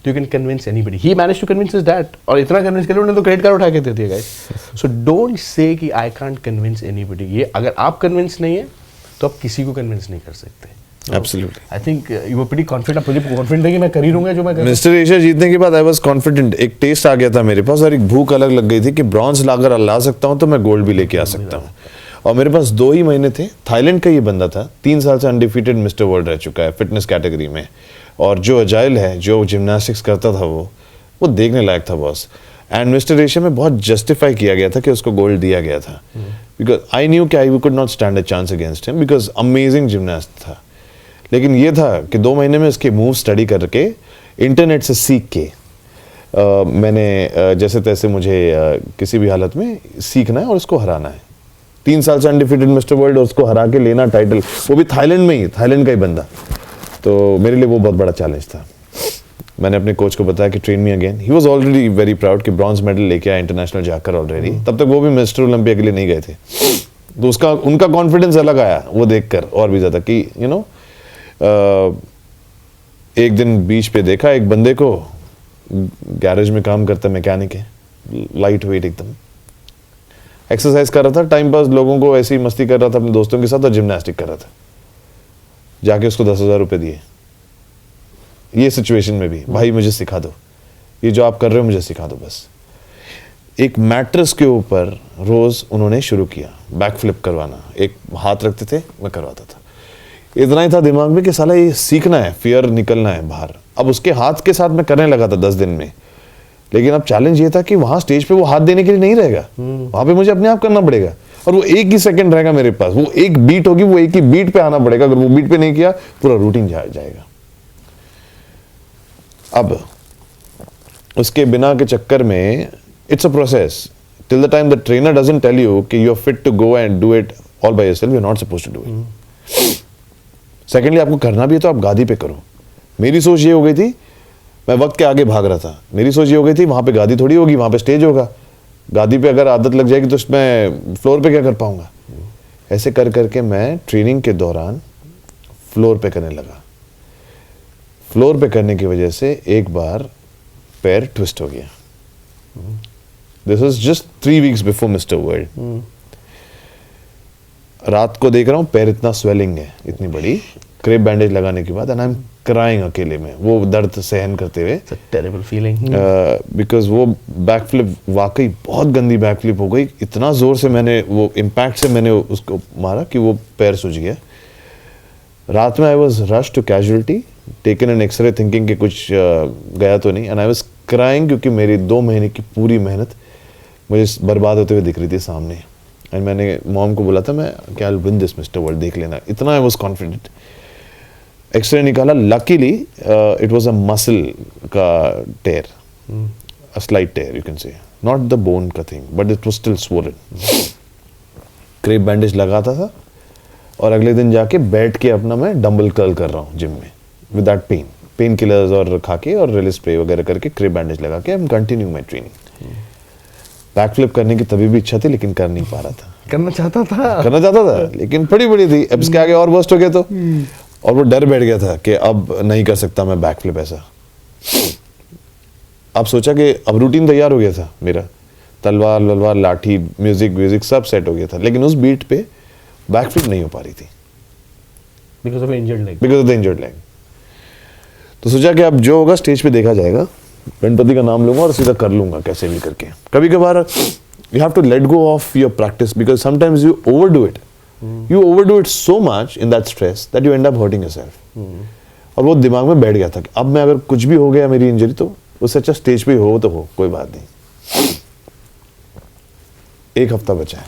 तो you can convince anybody. He manage to convince his dad, और इतना कन्विंस कर लिया उन्होंने तो क्रेडिट कार्ड उठा के दे दिया गाइस। सो डोंट से कि आई कांट कन्विंस एनीबडी। ये अगर आप कन्विंस नहीं है तो आप किसी को कन्विंस नहीं कर सकते। Absolutely. I think you were pretty confident, आप मुझे कॉन्फिडेंट है कि मैं कर ही लूंगा जो मैं कर मिस्टर एशिया जीतने के बाद आई वाज कॉन्फिडेंट, एक टेस्ट आ गया था मेरे पास और एक भूख अलग लग गई थी कि ब्रॉन्ज लाकर ला सकता हूँ तो मैं गोल्ड भी लेके आ सकता हूँ। और मेरे पास 2 ही महीने थे। थाईलैंड का ये बंदा था, 3 साल से अनडिफीटेड मिस्टर वर्ल्ड रह चुका है फिटनेस कैटेगरी में, और जो अजाइल है, जो जिम्नास्टिक्स करता था वो देखने लायक था बॉस। एंड मिस्टर एशिया में बहुत जस्टिफाई किया गया था कि उसको गोल्ड दिया गया था, बिकॉज आई न्यू कि आई could not stand a chance against him because amazing gymnast था। लेकिन ये था कि 2 महीने में इसके मूव स्टडी करके इंटरनेट से सीख के मैंने जैसे तैसे मुझे किसी भी हालत में सीखना है और उसको हराना है। 3 साल से अनडिफीटेड मिस्टर वर्ल्ड और उसको हरा के लेना टाइटल, वो भी थाईलैंड में ही, थाईलैंड का ही बंदा। तो मेरे लिए वो बहुत बड़ा चैलेंज था। मैंने अपने कोच को बताया कि train me again. He was already very proud कि ब्रॉन्ज मेडल लेके आया इंटरनेशनल जाकर ऑलरेडी। तब तक वो भी मिस्टर ओलंपिया के लिए नहीं गए थे, तो उसका उनका कॉन्फिडेंस अलग आया वो देखकर और भी ज़्यादा कि यू नो एक दिन बीच पे देखा एक बंदे को, गैरेज में काम करता मैकेनिक है, लाइट वेट एकदम, एक्सरसाइज कर रहा था, टाइम पास लोगों को ऐसी मस्ती कर रहा था अपने दोस्तों के साथ और जिम्नास्टिक कर रहा था। जाके उसको 10,000 रुपये दिए ये सिचुएशन में भी, भाई मुझे सिखा दो, ये जो आप कर रहे हो मुझे सिखा दो बस। एक मैट्रेस के ऊपर रोज उन्होंने शुरू किया बैक फ्लिप करवाना, एक हाथ रखते थे मैं करवाता था। इतना ही था दिमाग में कि साला ये सीखना है, फियर निकलना है बाहर। अब उसके हाथ के साथ मैं करने लगा था 10 दिन में, लेकिन अब चैलेंज ये था कि वहां स्टेज पे वो हाथ देने के लिए नहीं रहेगा, वहां पे मुझे अपने आप करना पड़ेगा और वो एक ही सेकंड रहेगा मेरे पास, वो एक बीट होगी, वो एक ही बीट पे आना पड़ेगा। अगर वो बीट पे नहीं किया पूरा रूटीन जाएगा। अब उसके बिना के चक्कर में it's a process till the time the trainer doesn't tell you कि you are fit to go and do it all by yourself, you are not supposed to do it. Secondly आपको करना भी है तो आप गादी पे करो। मेरी सोच ये हो गई थी, मैं वक्त के आगे भाग रहा था, मेरी सोच ये हो गई थी वहां पे गादी थोड़ी होगी, वहां पे स्टेज होगा, गादी पे अगर आदत लग जाएगी तो मैं फ्लोर पे क्या कर पाऊंगा। ऐसे कर करके मैं ट्रेनिंग के दौरान फ्लोर पे करने लगा। फ्लोर पे करने की वजह से एक बार पैर ट्विस्ट हो गया। This was just 3 weeks before mister world. रात को देख रहा हूँ पैर इतना स्वेलिंग है, इतनी बड़ी, क्रेप बैंडेज लगाने के बाद, एंड आई एम क्राइंग अकेले में, वो दर्द सहन करते हुए। टेरिबल फीलिंग, बिकॉज वो बैक फ्लिप वाकई बहुत गंदी बैक फ्लिप हो गई। इतना जोर से मैंने वो इम्पैक्ट से मैंने उसको मारा कि वो पैर सूज गया। रात में I was rush to casualty, taken an x-ray thinking कि कुछ गया तो नहीं, एंड आई वॉज क्राइंग क्योंकि मेरी 2 महीने की पूरी मेहनत मुझे बर्बाद होते हुए दिख रही थी सामने। एंड मैंने मॉम को बोला था मैं क्या I will win this Mister World, देख लेना, इतना आई वॉज कॉन्फिडेंट। एक्सरे निकाला, luckily it was a muscle का tear, a slight tear you can say, not the bone का thing but it was still swollen. Crepe bandage लगाता था और अगले दिन जाके बैठ के अपना मैं डंबल कर्ल कर रहा हूँ जिम में विद दैट पेन किलर्स और खा के और रिलीज स्प्रे वगैरह करके क्रेप बैंडेज लगा के I am continue my training. Back flip करने की तभी भी इच्छा थी लेकिन कर नहीं पा रहा था। करना चाहता था लेकिन बड़ी थी। अब इसके आगे और वर्स्ट हो गया तो, और वो डर बैठ गया था कि अब नहीं कर सकता मैं बैक फ्लिप ऐसा। अब सोचा कि अब रूटीन तैयार हो गया था मेरा, तलवार वलवार लाठी म्यूजिक सब सेट हो गया था, लेकिन उस बीट पे बैक फ्लिप नहीं हो पा रही थी because of the injured leg. तो सोचा कि अब जो होगा स्टेज पे देखा जाएगा, गणपति का नाम लूंगा और सीधा कर लूंगा कैसे भी करके। कभी कभार you have to let go of your practice because sometimes you overdo it so much in that stress that you end up hurting yourself. और वो दिमाग में बैठ गया था कि अब मैं अगर कुछ भी हो गया मेरी इंजरी तो उससे अच्छा स्टेज पे हो तो हो, कोई बात नहीं। 1 हफ्ता बचा है,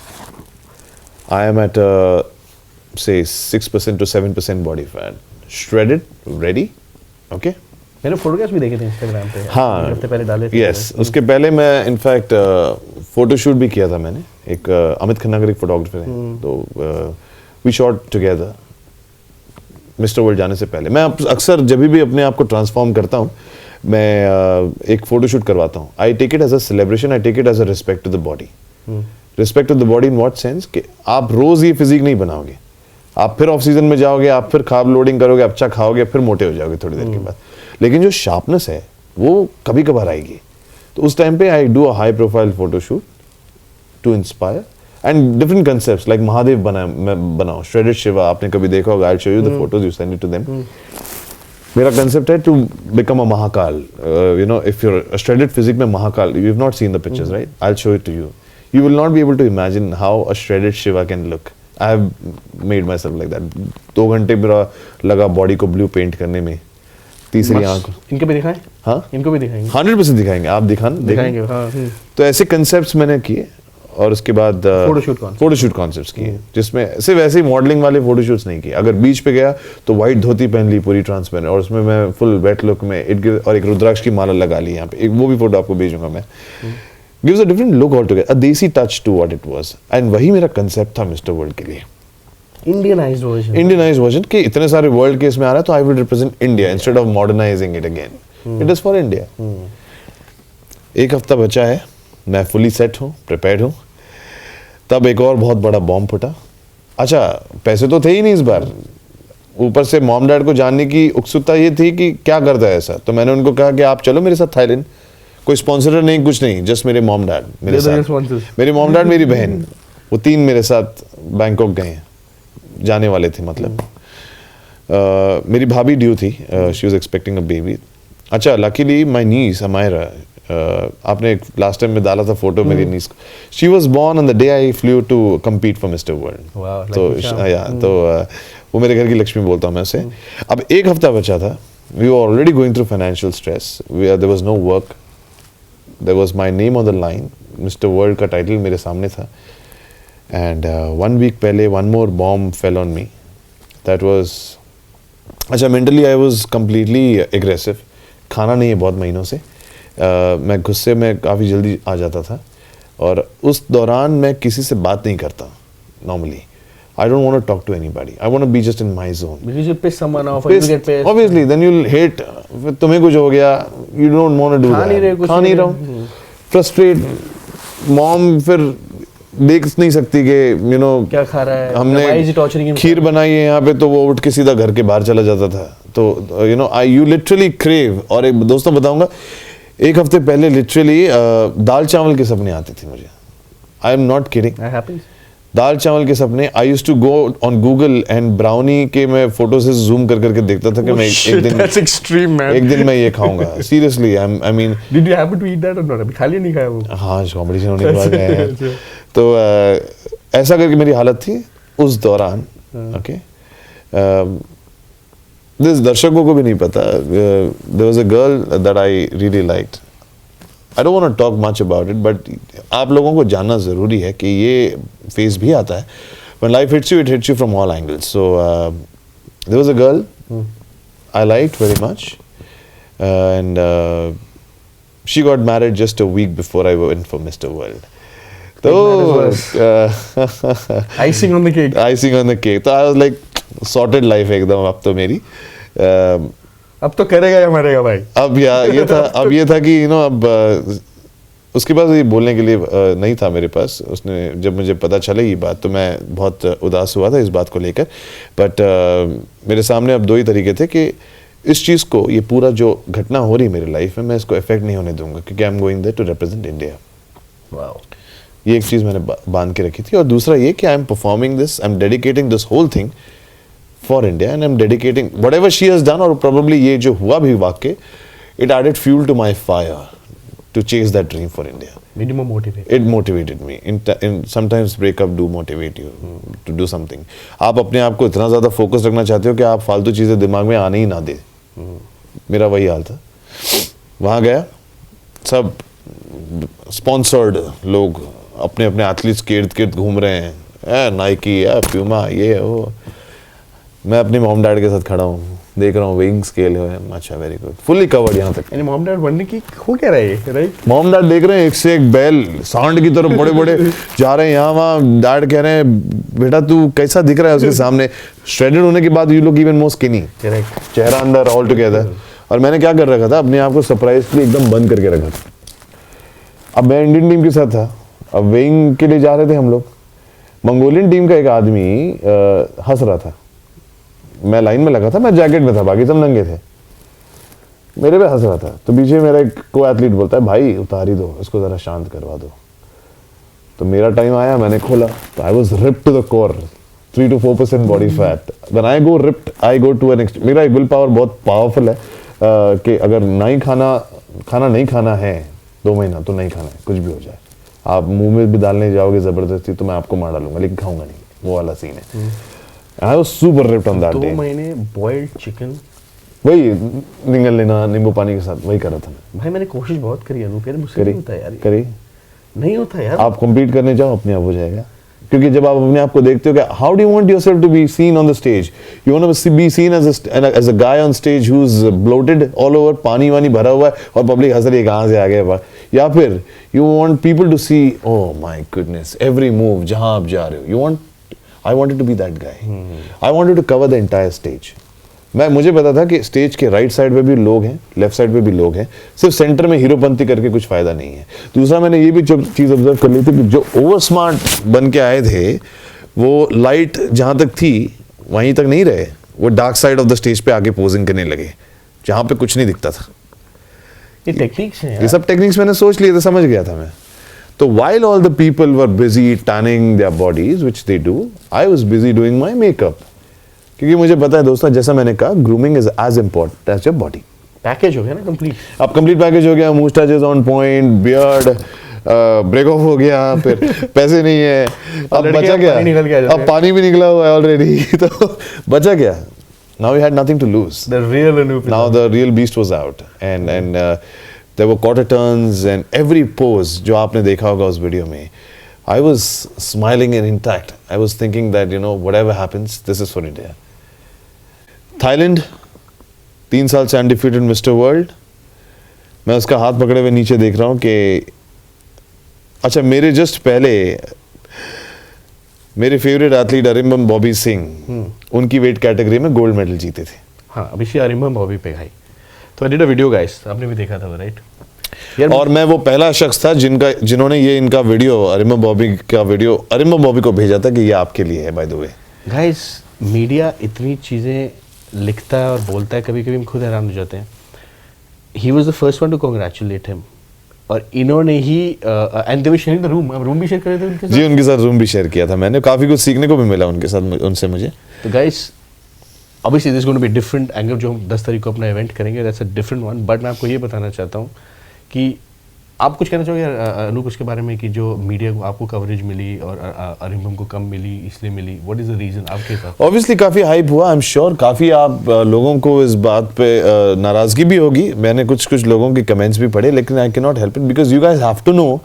I am at say 6% to 7% body fat, shredded, ready, okay? मैंने फोटोग्राफ्स भी देखे थे इंस्टाग्राम पे, हाँ, हफ्ते पहले डाले थे। यस, उसके पहले मैं इनफैक्ट फोटोशूट भी किया था मैंने, एक अमित खन्ना एक फोटोग्राफर है, तो we shot together Mister World जाने से पहले। मैं अक्सर जब भी अपने आप को ट्रांसफॉर्म करता हूँ मैं एक फोटोशूट करवाता हूँ। I take it as a celebration, I take it as a respect to the body. Respect to the body in what sense कि आप रोज ये फिजिक नहीं बनाओगे, आप फिर ऑफ सीजन में जाओगे, आप फिर कार्ब लोडिंग करोगे, अच्छा खाओगे, फिर मोटे हो जाओगे थोड़ी देर के बाद, लेकिन जो शार्पनेस है वो कभी कभार आएगी। तो उस टाइम पे I do a high profile photoshoot to inspire and different concepts like Mahadev मैं बनाऊं, श्रेडेड शिवा, आपने कभी देखा होगा, I show you the photos, you send it to them. मेरा कंसेप्ट है to become a Mahakal. You know, if your shredded physique में Mahakal, you have not seen the pictures, right? I will show it to you. You will not be able to imagine how a shredded Shiva can look. I have made myself like that. 2 घंटे मेरा लगा body को blue paint करने में. तीसरी आंख. इनको भी दिखाएं? हाँ, इनको भी दिखाएंगे. 100% दिखाएंगे. आप दिखाएंगे. हाँ. तो ऐसे कंसेप्ट्स मैंने किए और उसके बाद फोटोशूट कॉन्सेप्ट्स किए, जिसमें सिर्फ ऐसे ही मॉडलिंग वाले फोटोशूट्स नहीं किए. अगर बीच पे गया तो व्हाइट धोती पहन ली पूरी ट्रांसपेरेंट, और उसमें मैं फुल वेट लुक में और एक रुद्राक्ष की माला लगा ली यहाँ पे. एक वो भी फोटो आपको भेजूंगा मैं. Gives a different look altogether, a desi touch to what it was. And वही मेरा concept था Mr. World के लिए. Indianized version कि इतने सारे world के इसमें आ रहा है, तो I will represent India instead of modernizing it again. It is for India. एक हफ्ता बचा है, मैं fully set हूँ, prepared हूँ. तब एक और बहुत बड़ा बॉम्ब फटा. अच्छा, पैसे तो थे ही नहीं इस बार. ऊपर से मॉम डैड को जानने की उत्सुकता ये थी कि क्या करता है ऐसा. तो मैंने उनको कहा कि आप चलो मेरे साथ थाईलैंड. कोई स्पॉन्सर नहीं, कुछ नहीं, जस्ट मेरे मॉम डैड मेरे साथ. मेरी मॉम डैड, मेरी बहन, वो 3 मेरे साथ बैंकॉक गए, जाने वाले थे. मतलब मेरी भाभी ड्यू थी, she was expecting a baby. अच्छा, लकीली माय नीस अमायरा, आपने लास्ट टाइम में डाला था फोटो मेरी नीस को, she was born on the day I flew to compete for Mister World. तो वो मेरे घर की लक्ष्मी बोलता हूँ मैं उसे. अब एक हफ्ता बचा था. We were already going through financial stress. There was no work. There was my name on the line. Mr. World का टाइटल मेरे सामने था. And 1 week पहले one more bomb fell on me. That was, अच्छा, mentally I was completely aggressive. खाना नहीं है बहुत महीनों से. मैं गुस्से में काफ़ी जल्दी आ जाता था. और उस दौरान मैं किसी से बात नहीं करता normally. I don't want to talk to anybody. I want to be just in my zone. Because you piss someone off, or you get pissed. Obviously, then you'll hate. फिर तुम्हें कुछ हो गया, you don't want to do that. खा नहीं रहा. Frustrate. Mom फिर देख नहीं सकती कि you know क्या खा रहा है. हमने खीर बनाई है यहाँ पे, तो वो उठ के सीधा घर के बाहर चला जाता था. तो you know you literally crave. और एक दोस्तों बताऊंगा, एक हफ्ते पहले literally दाल चावल के सपने आते थे मुझे. I am not kidding. That happens. दाल चावल के सपने. I used to go on Google and brownie के मैं फोटो से जूम कर करके देखता था कि मैं एक दिन मैं ये खाऊंगा. Seriously, I mean. Did you happen to eat that और नॉट? अभी खाली नहीं खाया वो? हाँ, कॉम्पिटिशन होने के बाद गए. तो ऐसा करके मेरी हालत थी उस दौरान. ओके, दिस दर्शकों को भी नहीं पता. There was a girl that I really liked. I don't want to talk much about it, but आप लोगों को जानना ज़रूरी है कि ये फेज भी आता है. When life hits you, it hits you from all angles. So there was a girl I liked very much, and she got married just a week before I went for Mr. World. So icing on the cake. Icing on the cake. So I was like sorted life एकदम अब तो मेरी. अब तो करेगा या मरेगा भाई. अब ये था कि अब उसके पास ये बोलने के लिए नहीं था मेरे पास. उसने जब मुझे पता चला ये बात, तो मैं बहुत उदास हुआ था इस बात को लेकर. बट मेरे सामने अब 2 ही तरीके थे कि इस चीज़ को, ये पूरा जो घटना हो रही मेरी लाइफ में, मैं इसको इफेक्ट नहीं होने दूंगा, क्योंकि I am going there to represent India. Wow. ये एक चीज़ मैंने बांध के रखी थी. और दूसरा ये कि I am performing this, I am dedicating this whole thing for India, and I'm dedicating whatever she has done, or probably ये जो हुआ भी वाक़ई, it added fuel to my fire to chase that dream for India. Made you more motivated. It motivated me. In sometimes breakup do motivate you to do something. आप अपने आप को इतना ज़्यादा फोकस रखना चाहते हो कि आप फालतू चीज़ें दिमाग में आने ही ना दे. मेरा वही हाल था. वहाँ गया, सब स्पॉन्सर्ड लोग अपने अपने एथलीट्स के इर्द गिर्द घूम रहे हैं. नाइकी, प्यूमा, ये वो. मैं अपने मॉम डैड के साथ खड़ा हूँ, देख रहा हूँ वेइंग स्केल है. अच्छा, वेरी गुड, फुल्ली कवर्ड यहाँ तक. मॉम डैड बनने की हो क्या रहा है, राइट? मॉम डैड देख रहे हैं एक से एक बैल सांड की तरफ बड़े बड़े जा रहे हैं यहाँ वहाँ. डैड कह रहे हैं, बेटा तू कैसा दिख रहा है उसके सामने. श्रेडेड होने के बाद you look even more skinny. चेहरा अंदर ऑल टुगेदर. और मैंने क्या कर रखा था, अपने आप को सरप्राइजली एकदम बंद करके रखा था. अब मैं इंडियन टीम के साथ था. अब वेइंग के लिए जा रहे थे हम लोग. मंगोलियन टीम का एक आदमी हंस रहा था. मैं लाइन में लगा था, मैं जैकेट में था, बाकी सब नंगे थे. मेरे पे हंस रहा था. तो पीछे मेरा एक को एथलीट बोलता है, भाई उतार ही दो इसको, ज़रा शांत करवा दो. तो मेरा टाइम आया, मैंने खोला तो I was ripped to the core, 3 to 4% body fat. When I go ripped I go to an extreme. मेरा विल पावर बहुत पावरफुल है कि अगर नहीं खाना नहीं खाना है 2 महीना तो नहीं खाना है, कुछ भी हो जाए. आप मुंह में भी डालने जाओगे जबरदस्ती तो मैं आपको मार डालूंगा, लेकिन खाऊंगा नहीं, वो वाला सीन है. I was super ripped on that day. 2 महीने बॉइल्ड चिकन, वही निगल लेना नींबू पानी के साथ, वही कर रहा था मैं. भाई मैंने कोशिश बहुत करी अनूप यार, मुझसे नहीं होता यार, करी नहीं होता यार. आप कम्पीट करने जाओ, अपने आप हो जाएगा. क्योंकि जब आप अपने आप को देखते हो कि how do you want yourself to be seen on the stage, you want to be seen as a guy on stage who is bloated all over, पानी वानी भरा हुआ है और पब्लिक हंस रही है कहां से आ गए, या फिर you want people to see oh my goodness every move जहां आप जा रहे हो. You want, I wanted to be that guy. I wanted to cover the entire stage. मुझे पता था कि स्टेज के राइट साइड पे भी लोग हैं, लेफ्ट साइड पे भी लोग हैं, सिर्फ सेंटर में हीरोपंती करके कुछ फायदा नहीं है. दूसरा मैंने ये भी चीज ऑब्जर्व कर ली थी कि जो ओवर स्मार्ट बन के आए थे वो लाइट जहां तक थी वहीं तक नहीं रहे, वो dark side of the stage पे आके पोजिंग करने लगे जहां पे कुछ नहीं दिखता था. ये टेक्निक्स हैं, ये सब टेक्निक्स मैंने सोच लिए थे, समझ गया था मैं. तो while all the people were busy tanning their bodies, which they do, I was busy doing my makeup. क्योंकि मुझे पता है दोस्तों, जैसा मैंने कहा, grooming is as important as your body. Package हो गया ना कंप्लीट. अब कंप्लीट पैकेज हो गया, moustaches on point, beard break off हो गया, फिर पैसे नहीं है, अब बचा क्या, अब पानी भी निकला हुआ है ऑलरेडी, तो बचा क्या. Now we had nothing to lose. The real Anup, now the real beast was out and there were quarter turns and every pose जो आपने देखा होगा उस वीडियो में, I was smiling and intact. I was thinking that, you know, whatever happens, this is for India. Thailand, 3 साल से undefeated mister world. मैं उसका हाथ पकड़े हुए नीचे देख रहा हूँ कि अच्छा, मेरे जस्ट पहले मेरे फेवरेट एथलीट अरिम्बम बॉबी सिंह, उनकी वेट कैटेगरी में गोल्ड मेडल जीते थे. हाँ, अभी से अरिम्बम बॉबी पे भाई. तो I did a video guys, आपने भी देखा था राइट. और मैं वो पहला शख्स था जिन्होंने ये इनका वीडियो, अरिम्बम बॉबी का वीडियो, अरिम्बम बॉबी को भेजा था कि ये आपके लिए है. By the way guys, media इतनी चीज़ें लिखता है और बोलता है, कभी कभी हम खुद हैरान हो जाते हैं. He was the first one to congratulate him, और इन्होंने ही and they were sharing the room. हम रूम भी शेयर कर रहे थे उनके साथ. जी, उनके साथ रूम भी शेयर किया था मैंने. काफ़ी कुछ सीखने को भी मिला उनके साथ, उनसे मुझे. तो guys, obviously this is going to be different angle. जो हम 10 तारीख को अपना इवेंट करेंगे, that's a different one. But मैं आपको ये बताना चाहता हूँ कि आप कुछ कहना चाहोगे अनूप उसके बारे में, कि जो मीडिया को आपको कवरेज मिली और अरिम्बम को कम मिली, इसलिए मिली, व्हाट इज द रीजन आपके हिसाब? ऑब्वियसली काफ़ी हाइप हुआ, आई एम श्योर. काफ़ी आप लोगों को इस बात पे नाराज़गी भी होगी. मैंने कुछ लोगों के कमेंट्स भी पढ़े, लेकिन I can not help it because you guys have to know,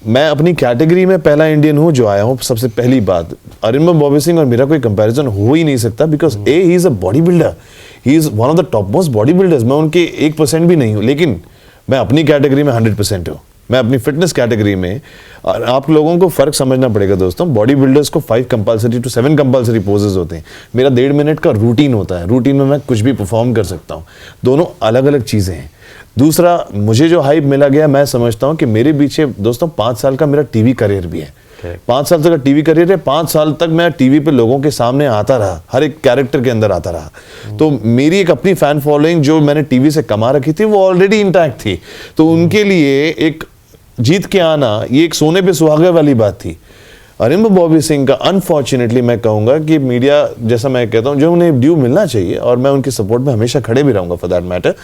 मैं अपनी कैटेगरी में पहला इंडियन हूँ जो आया हूँ. सबसे पहली बात, अरिम्बम बॉबी सिंह और मेरा कोई कंपैरिजन हो ही नहीं सकता, because he is a body builder, he is one of the top most body builders. मैं उनके 1% भी नहीं हूँ, लेकिन मैं अपनी कैटेगरी में 100% हूँ. मैं अपनी फिटनेस कैटेगरी में, आप लोगों को फ़र्क समझना पड़ेगा दोस्तों. बॉडी बिल्डर्स को 5 कंपल्सरी to 7 कंपल्सरी पोजेज होते हैं. मेरा 1.5 मिनट का रूटीन होता है. रूटीन में मैं कुछ भी परफॉर्म कर सकता हूँ. दोनों अलग अलग चीज़ें हैं. दूसरा, मुझे जो हाइप मिला गया, मैं समझता हूँ कि मेरे पीछे दोस्तों 5 साल का मेरा टीवी करियर भी है. 5 साल तक का टीवी करियर है. 5 साल तक मैं टीवी पे लोगों के सामने आता रहा, हर एक कैरेक्टर के अंदर आता रहा. तो मेरी एक अपनी फैन फॉलोइंग जो मैंने टीवी से कमा रखी थी, वो ऑलरेडी इंटैक्ट थी. तो उनके लिए एक जीत के आना, ये एक सोने पे सुहागे वाली बात थी. अरिम्बम बॉबी सिंह का अनफॉर्चुनेटली मैं कहूँगा कि मीडिया, जैसा मैं कहता हूँ, जो उन्हें ड्यू मिलना चाहिए, और मैं उनके सपोर्ट में हमेशा खड़े भी रहूँगा फॉर दैट मैटर,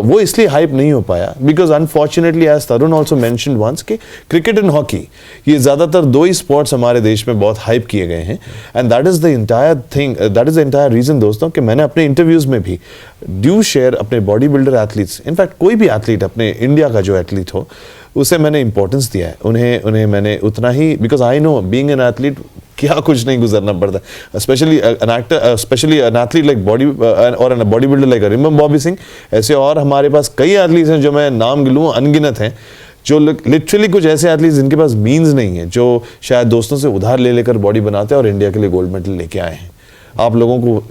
वो इसलिए हाइप नहीं हो पाया because unfortunately, as Tarun also mentioned once, कि क्रिकेट एंड हॉकी, ये ज़्यादातर 2 ही स्पोर्ट्स हमारे देश में बहुत हाइप किए गए हैं. And that is the entire thing, that is the entire reason दोस्तों, कि मैंने अपने इंटरव्यूज़ में भी ड्यू शेयर अपने बॉडी बिल्डर एथलीट्स, इनफैक्ट कोई भी एथलीट, अपने इंडिया का जो एथलीट हो, उसे मैंने इंपॉर्टेंस दिया है. उन्हें मैंने उतना ही, because I know being an athlete क्या कुछ नहीं गुजरना पड़ता, specially an actor, specially an athlete like body और an body builder like Arambam Boby Singh. ऐसे और हमारे पास कई एथलीट्स हैं, जो मैं नाम गिनूँ अनगिनत हैं, जो लिटरली कुछ ऐसे एथलीट्स जिनके पास मीन्स नहीं है, जो शायद दोस्तों से उधार ले लेकर बॉडी बनाते हैं और इंडिया के लिए गोल्ड मेडल लेके आए हैं. आप लोगों को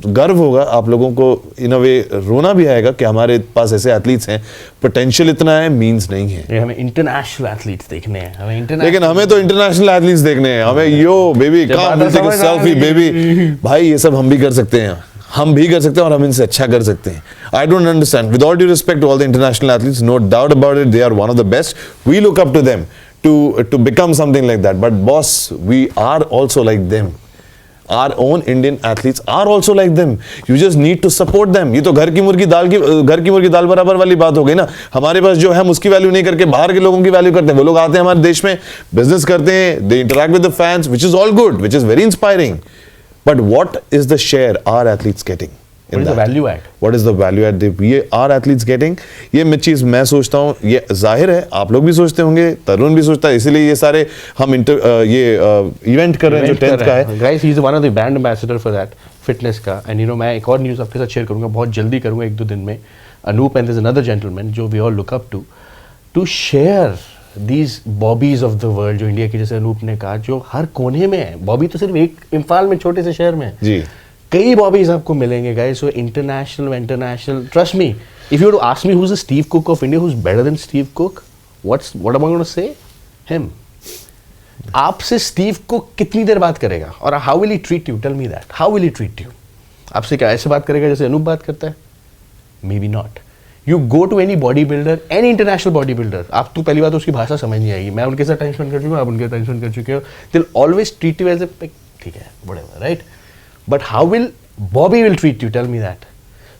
गर्व होगा, आप लोगों को इन अ वे रोना भी आएगा कि हमारे पास ऐसे एथलीट्स हैं. पोटेंशियल इतना है, मींस नहीं है. हमें इंटरनेशनल एथलीट्स देखने हैं, लेकिन हमें तो इंटरनेशनल एथलीट्स देखने हैं. हमें yo baby come will take a selfie baby. भाई ये सब हम भी कर सकते हैं, हम भी कर सकते हैं, और हम इनसे अच्छा कर सकते हैं. I don't understand, with all due respect to all the international athletes, no doubt about it, they are one of the best. We look up to them to become something like that. But boss, we are also like them. Our own Indian athletes are also like them. You just need to support them. ये तो घर की मुर्गी दाल बराबर वाली बात हो गई ना. हमारे पास जो है हम उसकी वैल्यू नहीं करके बाहर के लोगों की वैल्यू करते हैं. वो लोग आते हैं हमारे देश में, बिजनेस करते हैं, they interact with the fans, which is all good, which is very inspiring. But what is the share our athletes getting? What is the value add? What is the value add ये our athletes getting? ये मैं चीज़ मैं सोचता हूँ, ये जाहिर है आप लोग भी सोचते होंगे, तरुण भी सोचता है, इसीलिए ये सारे हम इवेंट कर रहे हैं जो 10th का है. Guys, he is one of the brand ambassador for that fitness का. And you know मैं एक और न्यूज़ आपके साथ शेयर करूँगा, बहुत जल्दी करूँगा, 1-2 दिन में. Anoop and there's another gentleman जो we all look up to share these bobbies of the world, जो इंडिया की, जैसे अनूप ने कहा, जो हर कोने में है. बॉबी तो सिर्फ एक इम्फाल में छोटे से शहर में है. जी. कई बॉबीज आपको मिलेंगे guys. So international trust me, if you to ask me who is the Steve Cook of India, who is better than Steve Cook, what am I going to say? Him. आपसे स्टीव कुक कितनी देर बात करेगा और how will he treat you? Tell me that. How will he treat you? आपसे क्या ऐसे बात करेगा जैसे अनूप बात करता है? Maybe not. You go to any bodybuilder, any international bodybuilder, आप तो पहली बात उसकी भाषा समझ नहीं आएगी. मैं उनके साथ टाइम स्पेंड कर चुका हूँ, आप उनके साथ टाइम स्पेंड कर चुके हो. They will always treat you as a ठीक है, whatever, right? But how will Bobby will treat you? Tell me that.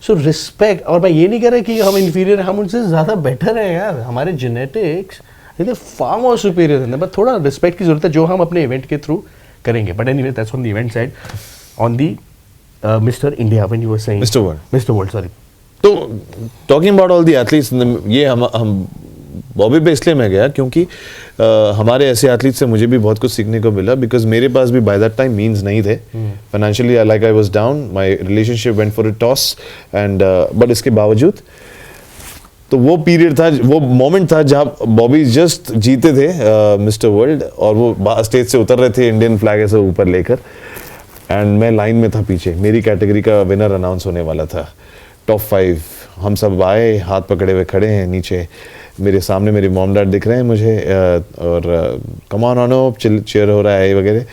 So respect. और मैं ये नहीं कह रहा कि हम inferior हैं, हम उनसे ज़्यादा better हैं यार. हमारे genetics they are far more superior than them. But थोड़ा respect की ज़रूरत है जो हम अपने event के through करेंगे. But anyway, that's on the event side. On the Mr. India, when you were saying Mr. World, sorry. तो talking about all the athletes, ये हम बॉबी पे इसलिए मैं गया क्योंकि हमारे ऐसे एथलीट से मुझे भी बहुत कुछ सीखने को मिला. बिकॉज मेरे पास भी बाय दैट टाइम मीन्स नहीं थे financially. Like I was down, my relationship went for a toss and but इसके बावजूद तो वो पीरियड था, वो मोमेंट था जहाँ बॉबी जस्ट जीते थे मिस्टर वर्ल्ड और वो स्टेज से उतर रहे थे इंडियन फ्लैग ऐसे ऊपर लेकर. एंड मैं लाइन में था पीछे, मेरी कैटेगरी का विनर अनाउंस होने वाला था, टॉप 5. हम सब आए, हाथ पकड़े हुए खड़े हैं नीचे, मेरे सामने मेरे मॉम डैड दिख रहे हैं मुझे और कम ऑन अनूप चेयर हो रहा है वगैरह.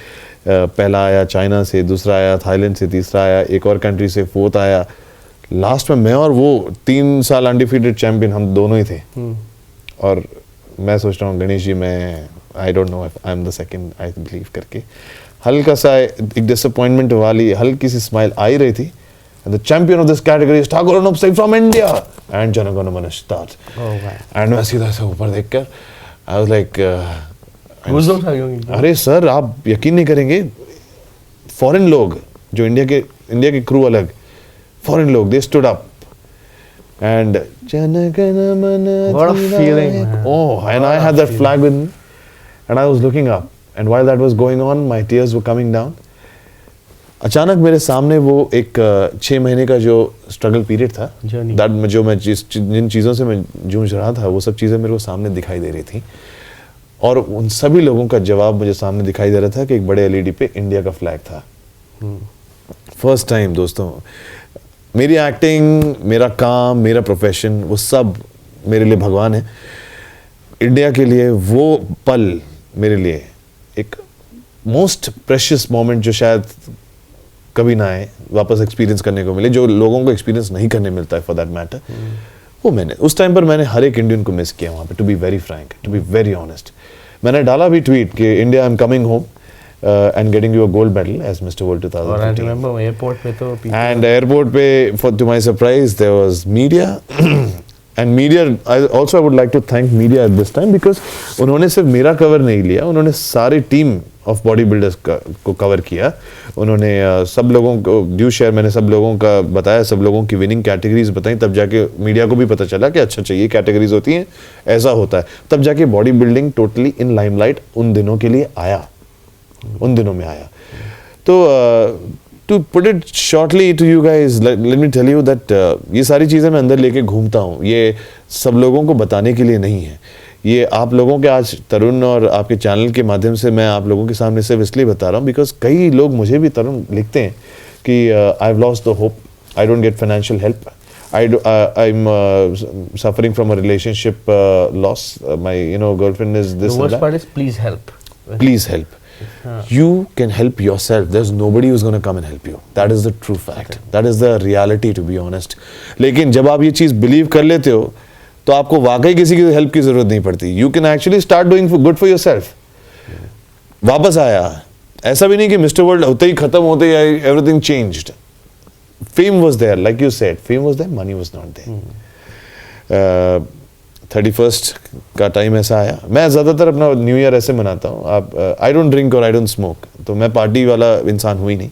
पहला आया चाइना से, दूसरा आया थाईलैंड से, तीसरा आया एक और कंट्री से, 4th आया. लास्ट में मैं और वो 3 साल अनडिफीटेड चैंपियन हम दोनों ही थे. और मैं सोच रहा हूँ गणेश जी, मैं आई don't know if I am the second, I believe करके हल्का सा एक डिसअपॉइंटमेंट वाली हल्की सी स्माइल आ ही रही थी. And the champion of this category is Thakur Anup Singh from India. And Jana Gana Mana start. Oh wow. And मैं सीधा से ऊपर देखकर I was like Goosebumps आ गए. अरे सर आप यकीन नहीं करेंगे, फॉरेन लोग जो इंडिया के क्रू अलग, फॉरेन लोग they stood up and Jana Gana Mana. What a feeling. Oh, and I had that flag with me and I was looking up and while that was going on my tears were coming down. अचानक मेरे सामने वो एक 6 महीने का जो struggle period था, that जो मैं जिन चीज़ों से मैं जूझ रहा था, वो सब चीज़ें मेरे को सामने दिखाई दे रही थी. और उन सभी लोगों का जवाब मुझे सामने दिखाई दे रहा था कि एक बड़े एलईडी पे इंडिया का फ्लैग था. फर्स्ट टाइम दोस्तों, मेरी एक्टिंग, मेरा काम, मेरा प्रोफेशन, वो सब मेरे लिए भगवान है. इंडिया के लिए वो पल मेरे लिए एक मोस्ट प्रेशियस मोमेंट जो शायद कभी ना आए, वापस एक्सपीरियंस करने को मिले, जो लोगों को एक्सपीरियंस नहीं करने मिलता है फॉर दैट मैटर. वो मैंने उस टाइम पर मैंने हर एक इंडियन को मिस किया वहाँ पे. To be very frank, to be very honest, मैंने डाला भी ट्वीट कि India I am coming home and getting you a gold medal as Mr. World 2015. और I remember airport पे तो and airport पे to my surprise there was media and media I would like to thank media at this time because उन्होंने सिर्फ मेरा cover नहीं लिया, उन्होंने सारी टीम ऑफ बॉडी बिल्डर्स को कवर किया. उन्होंने सब लोगों को ड्यू शेयर, मैंने सब लोगों का बताया, सब लोगों की विनिंग कैटेगरीज बताई, तब जाके मीडिया को भी पता चला कि अच्छा ये कैटेगरीज होती हैं, ऐसा होता है. तब जाके body building totally in limelight उन दिनों के लिए आया, उन दिनों में आया. तो to put it shortly to you guys, let me tell you that ये सारी चीज़ें मैं अंदर लेके घूमता हूँ, ये सब लोगों को बताने के लिए नहीं है. ये आप लोगों के आज तरुण और आपके चैनल के माध्यम से मैं आप लोगों के सामने सिर्फ इसलिए बता रहा हूँ बिकॉज कई लोग मुझे भी तरुण लिखते हैं कि I have lost the hope, I don't get financial help, I am suffering from a relationship loss, my girlfriend is this and that, please help. You can help yourself. There's nobody who's going to come and help you. That is the true fact. That is the reality, to be honest. लेकिन जब आप ये चीज़ believe कर लेते हो तो आपको वाकई किसी की हेल्प की जरूरत नहीं पड़ती. You can actually start doing good for yourself. वापस आया, ऐसा भी नहीं कि मिस्टर वर्ल्ड होते ही खत्म होते ही everything changed. Fame was there, like you said, fame was there, money was not there. 31st का टाइम ऐसा आया. मैं ज़्यादातर अपना न्यू ईयर ऐसे मनाता हूँ. आप आई डोंट ड्रिंक और आई डोंट स्मोक, तो मैं पार्टी वाला इंसान हूँ ही नहीं.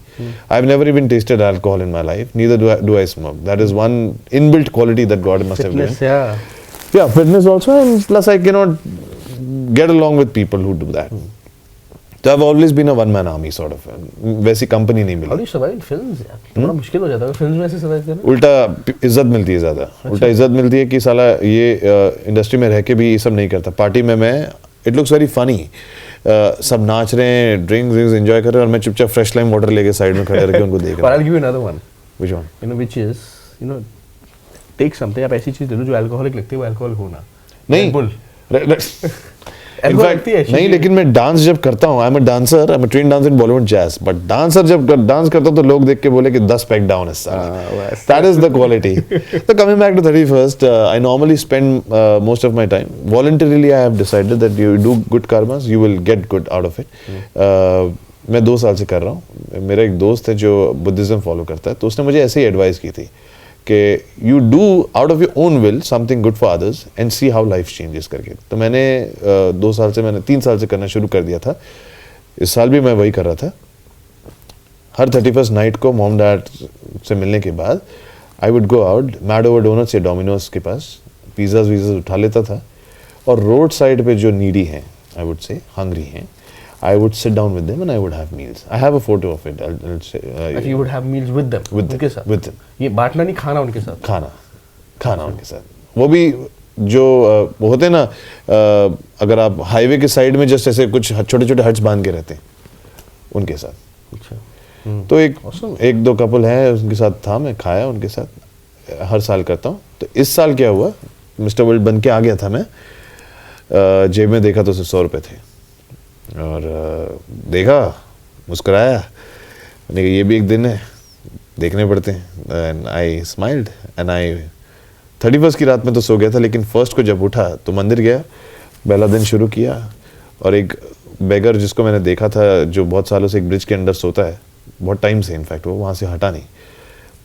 I have never even tested alcohol in my life, neither do I smoke. That is one inbuilt quality that God must have given. Yeah, fitness also, and plus I cannot get along with people who do that. So I've always been a one-man army sort of. वैसी company नहीं How do मिली. you survive in films यार? बड़ा मुश्किल हो जाता है films में ऐसे survive करना. उल्टा इज्जत मिलती है ज़्यादा. उल्टा इज्जत मिलती है कि साला ये इंडस्ट्री में रह के भी ये सब नहीं करता. पार्टी में मैं, इट लुक्स वेरी फनी. सब नाच रहे हैं, ड्रिंक्स एंजॉय कर रहे हैं, और मैं चुपचाप फ्रेश लाइम वाटर लेके साइड में खड़े रह उनको देख But रहा I'll give you another one. Which one? You know which is, you know, take something. आप ऐसी चीज ले लो जो अल्कोहलिक लगती है, वो अल्कोहल होना. नहीं. Bull. In fact, नहीं, लेकिन मैं डांस जब करता हूँ, आई am a dancer, I am a train dancer in Bollywood jazz, but dancer जब डांस करता हूँ तो लोग देख के बोले कि 10 पैक डाउन है sir. That is the quality. So coming back to 31st, I normally spend most of my time voluntarily. I have decided that you do good karmas, you will get good out of it. मैं 2 साल से कर रहा हूँ. मेरा एक दोस्त है जो बुद्धिज्म फॉलो करता है, तो उसने मुझे ऐसे ही एडवाइस की थी कि you do out of your own will something good for others and see how life changes करके. तो मैंने 2 साल से, मैंने 3 साल से करना शुरू कर दिया था. इस साल भी मैं वही कर रहा था. हर 31st नाइट को मॉम डैड से मिलने के बाद I would go out mad over donuts या डोमिनोज के पास, पिज़्ज़ाज वीज़ाज उठा लेता था, और रोड साइड पे जो नीडी हैं, आई वुड से हंग्री हैं, I would sit down with them and I would have meals. I have a photo of it. I'll say, But you would have meals with them. उनके साथ. With them. ये बांटना नहीं, खाना उनके साथ. खाना उनके साथ. वो भी जो वो होते हैं ना, अगर आप हाईवे के साइड में जस्ट ऐसे कुछ छोटे छोटे हट्स बांध के रहते हैं, उनके साथ. अच्छा. तो एक 2 कपल हैं, उनके साथ था, मैं खाया उनके साथ. हर साल करता हूँ. तो इस साल क्या हुआ, मिस्टर वर्ल्ड बन के आ गया था मैं. जेब में देखा तो सिर्फ 100 रुपये थे, और देखा, मुस्कुराया, मैंने कहा ये भी एक दिन है, देखने पड़ते हैं. And I smiled and I 31st की रात में तो सो गया था, लेकिन 1st को जब उठा तो मंदिर गया, पहला दिन शुरू किया, और एक बेगर जिसको मैंने देखा था जो बहुत सालों से एक ब्रिज के अंदर सोता है, बहुत टाइम से, इनफैक्ट वो वहाँ से हटा नहीं,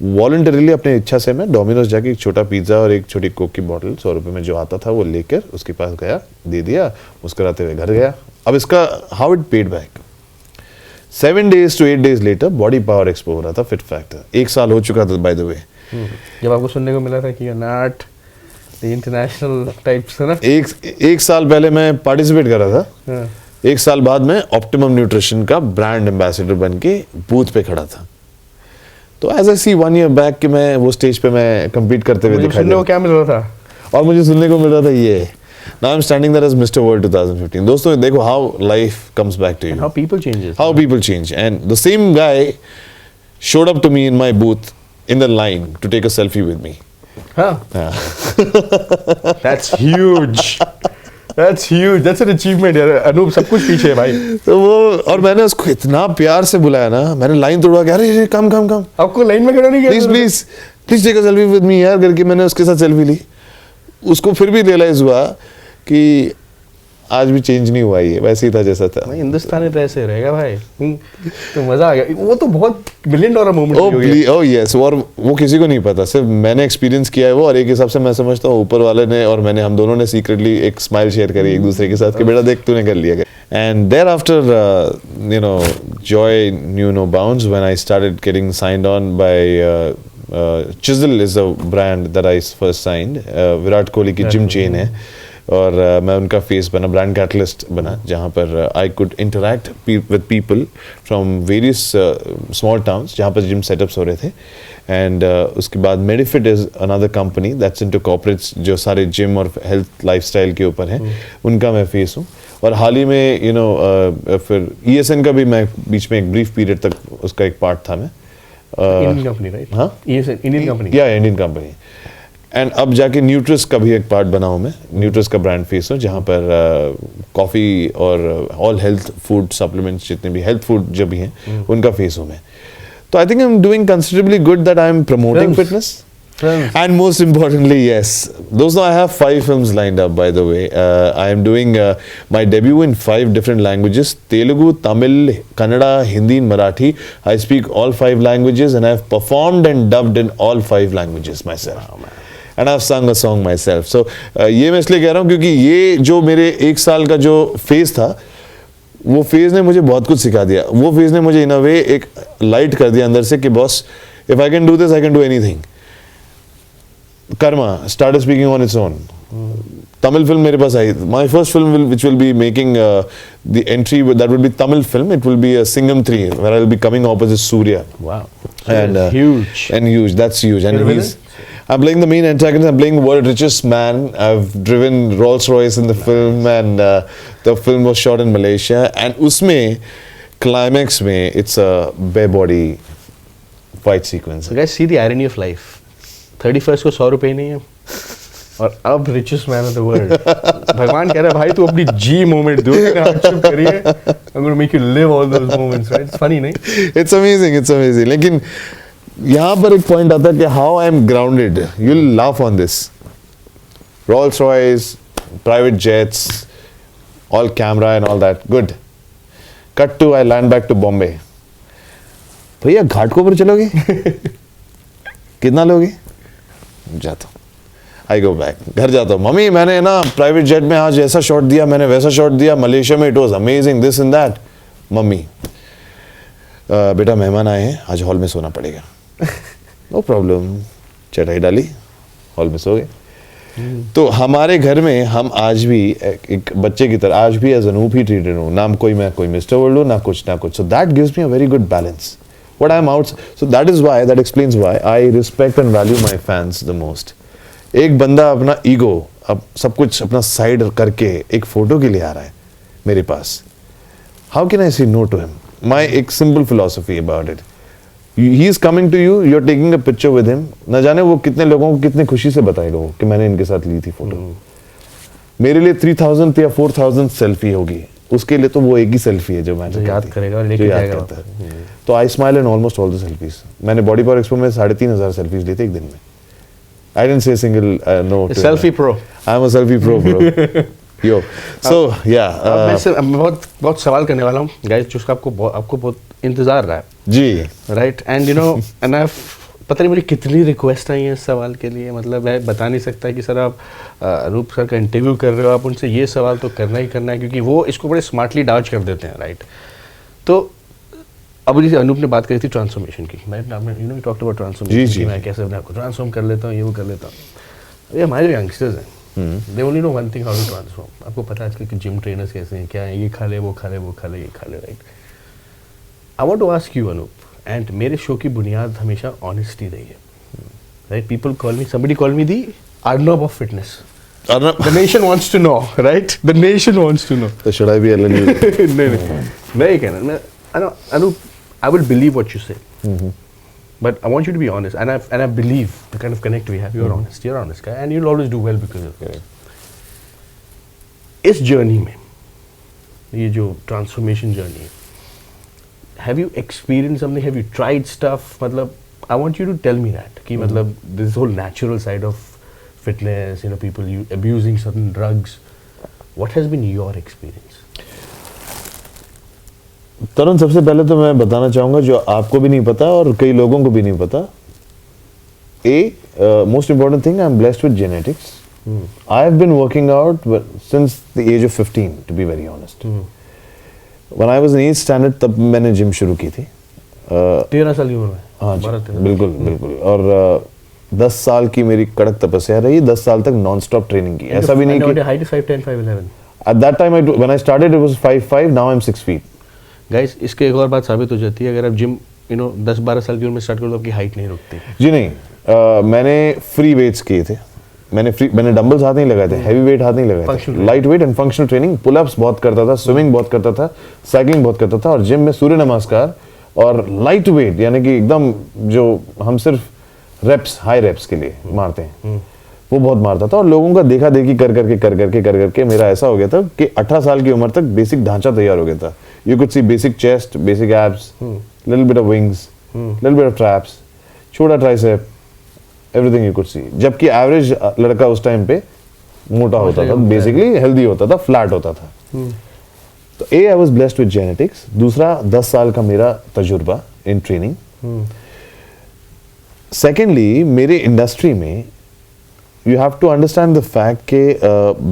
वॉलंटरीली अपनी इच्छा से मैं डोमिनोज जाके एक छोटा पिज़्ज़ा और एक छोटी कोक की बॉटल 100 रुपये में जो आता था वो लेकर उसके पास गया, दे दिया, मुस्कुराते हुए घर गया. अब इसका how it paid back, 7 days to 8 days later Body power Expo हो रहा था, फिट फैक्टर. 1 साल हो चुका था बाय द वे. जब आपको सुनने को मिला था कि नॉट द इंटरनेशनल टाइप्स है ना, एक साल पहले मैं पार्टिसिपेट कर रहा था. 1 साल बाद मैं ऑप्टिमम न्यूट्रिशन का ब्रांड एम्बेसडर बन के बूथ पे खड़ा था. तो as I see 1 year back कि मैं वो स्टेज पे मैं कम्पीट करते हुए दिखाई दे रहा था. क्या मिल रहा था, और मुझे सुनने को मिल रहा था ये, now I'm standing there as Mr. World 2015. दोस्तों देखो how life comes back to you. and how people changes. How people change. And the same guy showed up to me in my booth in the line to take a selfie with me. Huh? Yeah. That's huge. That's huge. That's an achievement यार. अनूप सब कुछ पीछे है भाई. तो वो, और मैंने उसको इतना प्यार से बुलाया ना, मैंने लाइन तोड़वा के, अरे कम आपको लाइन में खड़ा नहीं किया? Please take a selfie with me यार करके मैंने उसके साथ सेल्फी ली. उसको फिर भी रियलाइज हुआ कि आज भी चेंज नहीं हुआ, ये वैसे ही था जैसा था. हिंदुस्तानी तो ऐसे रहेगा भाई. तो मजा आ गया. वो तो बहुत $1 million मोमेंट हो गया. Oh yes. और वो किसी को नहीं पता, सिर्फ मैंने एक्सपीरियंस किया है वो, और एक हिसाब से मैं समझता हूँ ऊपर वाले ने और मैंने, हम दोनों ने सीक्रेटली एक स्माइल शेयर करी एक दूसरे के साथ कि बेटा देख तूने कर लिया. And thereafter you know joy knew no bounds when I started getting signed on by Chisel is a brand that I first signed. Virat Kohli की जिम चेन है, और मैं उनका फेस बना, ब्रांड कैटलिस्ट बना, जहाँ पर I could interact with people from various small towns जहाँ पर जिम सेटअप्स हो रहे थे. एंड उसके बाद मेडिफिट is another company that's into corporates, जो सारे जिम और हेल्थ लाइफस्टाइल के ऊपर है, उनका मैं फेस हूँ. और हाल ही में यू नो फिर ESN का भी मैं बीच में एक ब्रीफ पीरियड तक उसका एक पार्ट था मैं. Indian company right? हाँ, इंडियन कंपनी. या इंडियन कंपनी. एंड अब जाके न्यूट्रिस का भी एक पार्ट बना हूँ मैं. न्यूट्रिस का ब्रांड फेस हूँ, जहाँ पर कॉफ़ी और ऑल हेल्थ फूड सप्लीमेंट्स, जितने भी हेल्थ फूड जो भी हैं, उनका फेस हूँ मैं. तो I think I am doing considerably good that I M promoting fitness. Films. And most importantly, yes. Those I have 5 films lined up, by the way. I am doing my debut in 5 different languages: Telugu, Tamil, Kannada, Hindi, and Marathi. I speak all 5 languages, and I have performed and dubbed in all 5 languages myself. Wow, man. And I've sung a song myself. So ये मैं इसलिए कह रहा हूँ क्योंकि ये जो मेरे 1 साल का जो फेज था, वो फेज ने मुझे बहुत कुछ सिखा दिया. वो फेज ने मुझे इन अ वे एक लाइट कर दिया अंदर से कि boss, if I can do this, I can do anything. Karma started speaking on its own. Tamil film मेरे पास आई. My first film which will be making the entry, that will be Tamil film. It will be a Singham 3 where I will be coming opposite Surya. Wow. And Huge. And huge. That's huge. And You're a he's. I'm playing the main antagonist. I'm playing the world's richest man. I've driven Rolls Royce in the film, and the film was shot in Malaysia. And उसमें climax में it's a bare body fight sequence. So guys, see the irony of life. 31st को 100 रुपए नहीं है और अब richest man of the world. भगवान कह रहा है भाई तू अपनी G moment दो, hardship करिए. I'm going to make you live all those moments, right? It's funny, नहीं? It's amazing. It's amazing. लेकिन यहाँ पर एक पॉइंट आता है कि how I am grounded. You'll laugh on this. Rolls Royce, private jets, all camera and all that. Good. Cut to I land back to Bombay. भैया घाट को ऊपर चलोगे? कितना लोगे? जाता हूँ. आई गो बैक. घर जाता हूँ. मम्मी मैंने ना प्राइवेट जेट में आज ऐसा शॉट दिया, मैंने वैसा शॉट दिया, मलेशिया में it was amazing, this and that. Mummy बेटा मेहमान आए हैं, आज हॉल में सोना पड़ेगा. No problem. चटाई डाली, हॉल में सो गए. तो हमारे घर में हम आज भी एक बच्चे की तरह आज भी एज अनूप ही ट्रीटेड हूँ. नाम कोई मैं कोई मिस्टर वर्ल्ड हूँ, ना कुछ. So that gives me a very good balance. What I'm out, so that is why, that explains why I respect and value my fans the most. एक बंदा अपना ईगो, अब सब कुछ अपना साइड करके एक फोटो के लिए आ रहा है मेरे पास. How can I say no to him? My एक simple philosophy about it. He is coming to you, you're taking a picture with him. न जाने वो कितने लोगों को कितने खुशी से बताएगा वो कि मैंने इनके साथ ली थी फोटो. मेरे लिए 3000 या 4000 सेल्फी होगी, उसके लिए तो वो एक ही सेल्फी है जो मैंने याद करेगा और लेके जाएगा. तो I smile in almost all the selfies. मैंने बॉडी पावर एक्सपो में 3500 सेल्फीज ली थी एक दिन में. I didn't say single no. Selfie pro. I am a selfie pro bro. Yo so yeah मैं बहुत सवाल करने वाला हूँ गाइस, जिसका आपको बहुत इंतजार रहा है जी. Right. And you know and I पता नहीं मुझे कितनी रिक्वेस्ट आई है इस सवाल के लिए. मतलब मैं बता नहीं सकता कि सर आप अनूप सर का इंटरव्यू कर रहे हो, आप उनसे ये सवाल तो करना ही करना है क्योंकि वो इसको बड़े स्मार्टली डाउच कर देते हैं. राइट. तो अब जैसे अनूप ने बात करी थी ट्रांसफॉर्मेशन की. मैं you know talked about transformation की मैं कैसे अपने आपको ट्रांसफॉर्म कर लेता हूँ, ये वो कर लेता हूँ. ये हमारे यंगस्टर्स हैं, they only know one thing, how to transform. आपको पता है आजकल के जिम ट्रेनर्स कैसे हैं, क्या है, ये खा ले वो खा ले वो खा ले ये खा ले. Right. I want to ask you Anup, and मेरे शो की बुनियाद हमेशा ऑनेस्टी रही है. Right. People call me, somebody call me the Arnab of fitness. Arnab. The nation wants to know, right? The nation wants to know. So should I be LLU? नहीं कहना मैं. Anup, I will believe what you say, but I want you to be honest, and I believe the kind of connect we have. You're honest. You're an honest guy, and you'll always do well because of it. इस journey में ये जो transformation journey है, have you experienced something? Have you tried stuff? मतलब I want you to tell me that कि मतलब this whole natural side of fitness, you know, people abusing certain drugs. What has been your experience? तरुण, सबसे पहले तो मैं बताना चाहूँगा जो आपको भी नहीं पता और कई लोगों को भी नहीं पता. Most important thing, I'm blessed with genetics. I have been working out since the age of 15, to be very honest. When I was in 8th standard तब मैंने जिम शुरू की थी. 13 साल की उम्र में. हाँ जी, बिल्कुल बिल्कुल. और 10 साल की मेरी कड़क तपस्या रही. 10 साल तक नॉन स्टॉप ट्रेनिंग की. ऐसा भी नहीं कि height is 5'10", 5'11". At that time, when I started, it was 5'5". Now I'm 6 feet. Guys, इसके एक और बात साबित हो जाती है, अगर आप जिम 10-12 साल की उम्र में स्टार्ट करो तो आपकी हाइट नहीं रुकती. जी नहीं. मैंने फ्री वेट्स किए थे. मैंने डंबल्स हाथ नहीं लगाए थे, हैवी वेट हाथ नहीं लगाए थे. Light weight and functional training. Pullups बहुत करता था, स्विमिंग बहुत करता था, साइकिलिंग बहुत करता था, और जिम में सूर्य नमस्कार और लाइट वेट, यानी कि एकदम जो हम सिर्फ रेप्स, हाई रेप्स के लिए मारते हैं, वो बहुत मारता था. और लोगों का देखा देखी कर करके मेरा ऐसा हो गया था कि 18 साल की उम्र तक बेसिक ढांचा तैयार हो गया था. You could see basic chest, basic abs, little bit of wings, little bit of traps, छोटा tricep, everything you could see, जबकि एवरेज लड़का उस टाइम पे मोटा होता था, बेसिकली हेल्दी होता था, फ्लैट होता था। तो uh, I was blessed with genetics. दूसरा 10 साल का मेरा तजुर्बा इन ट्रेनिंग। सेकेंडली, मेरे इंडस्ट्री में you have to understand the fact के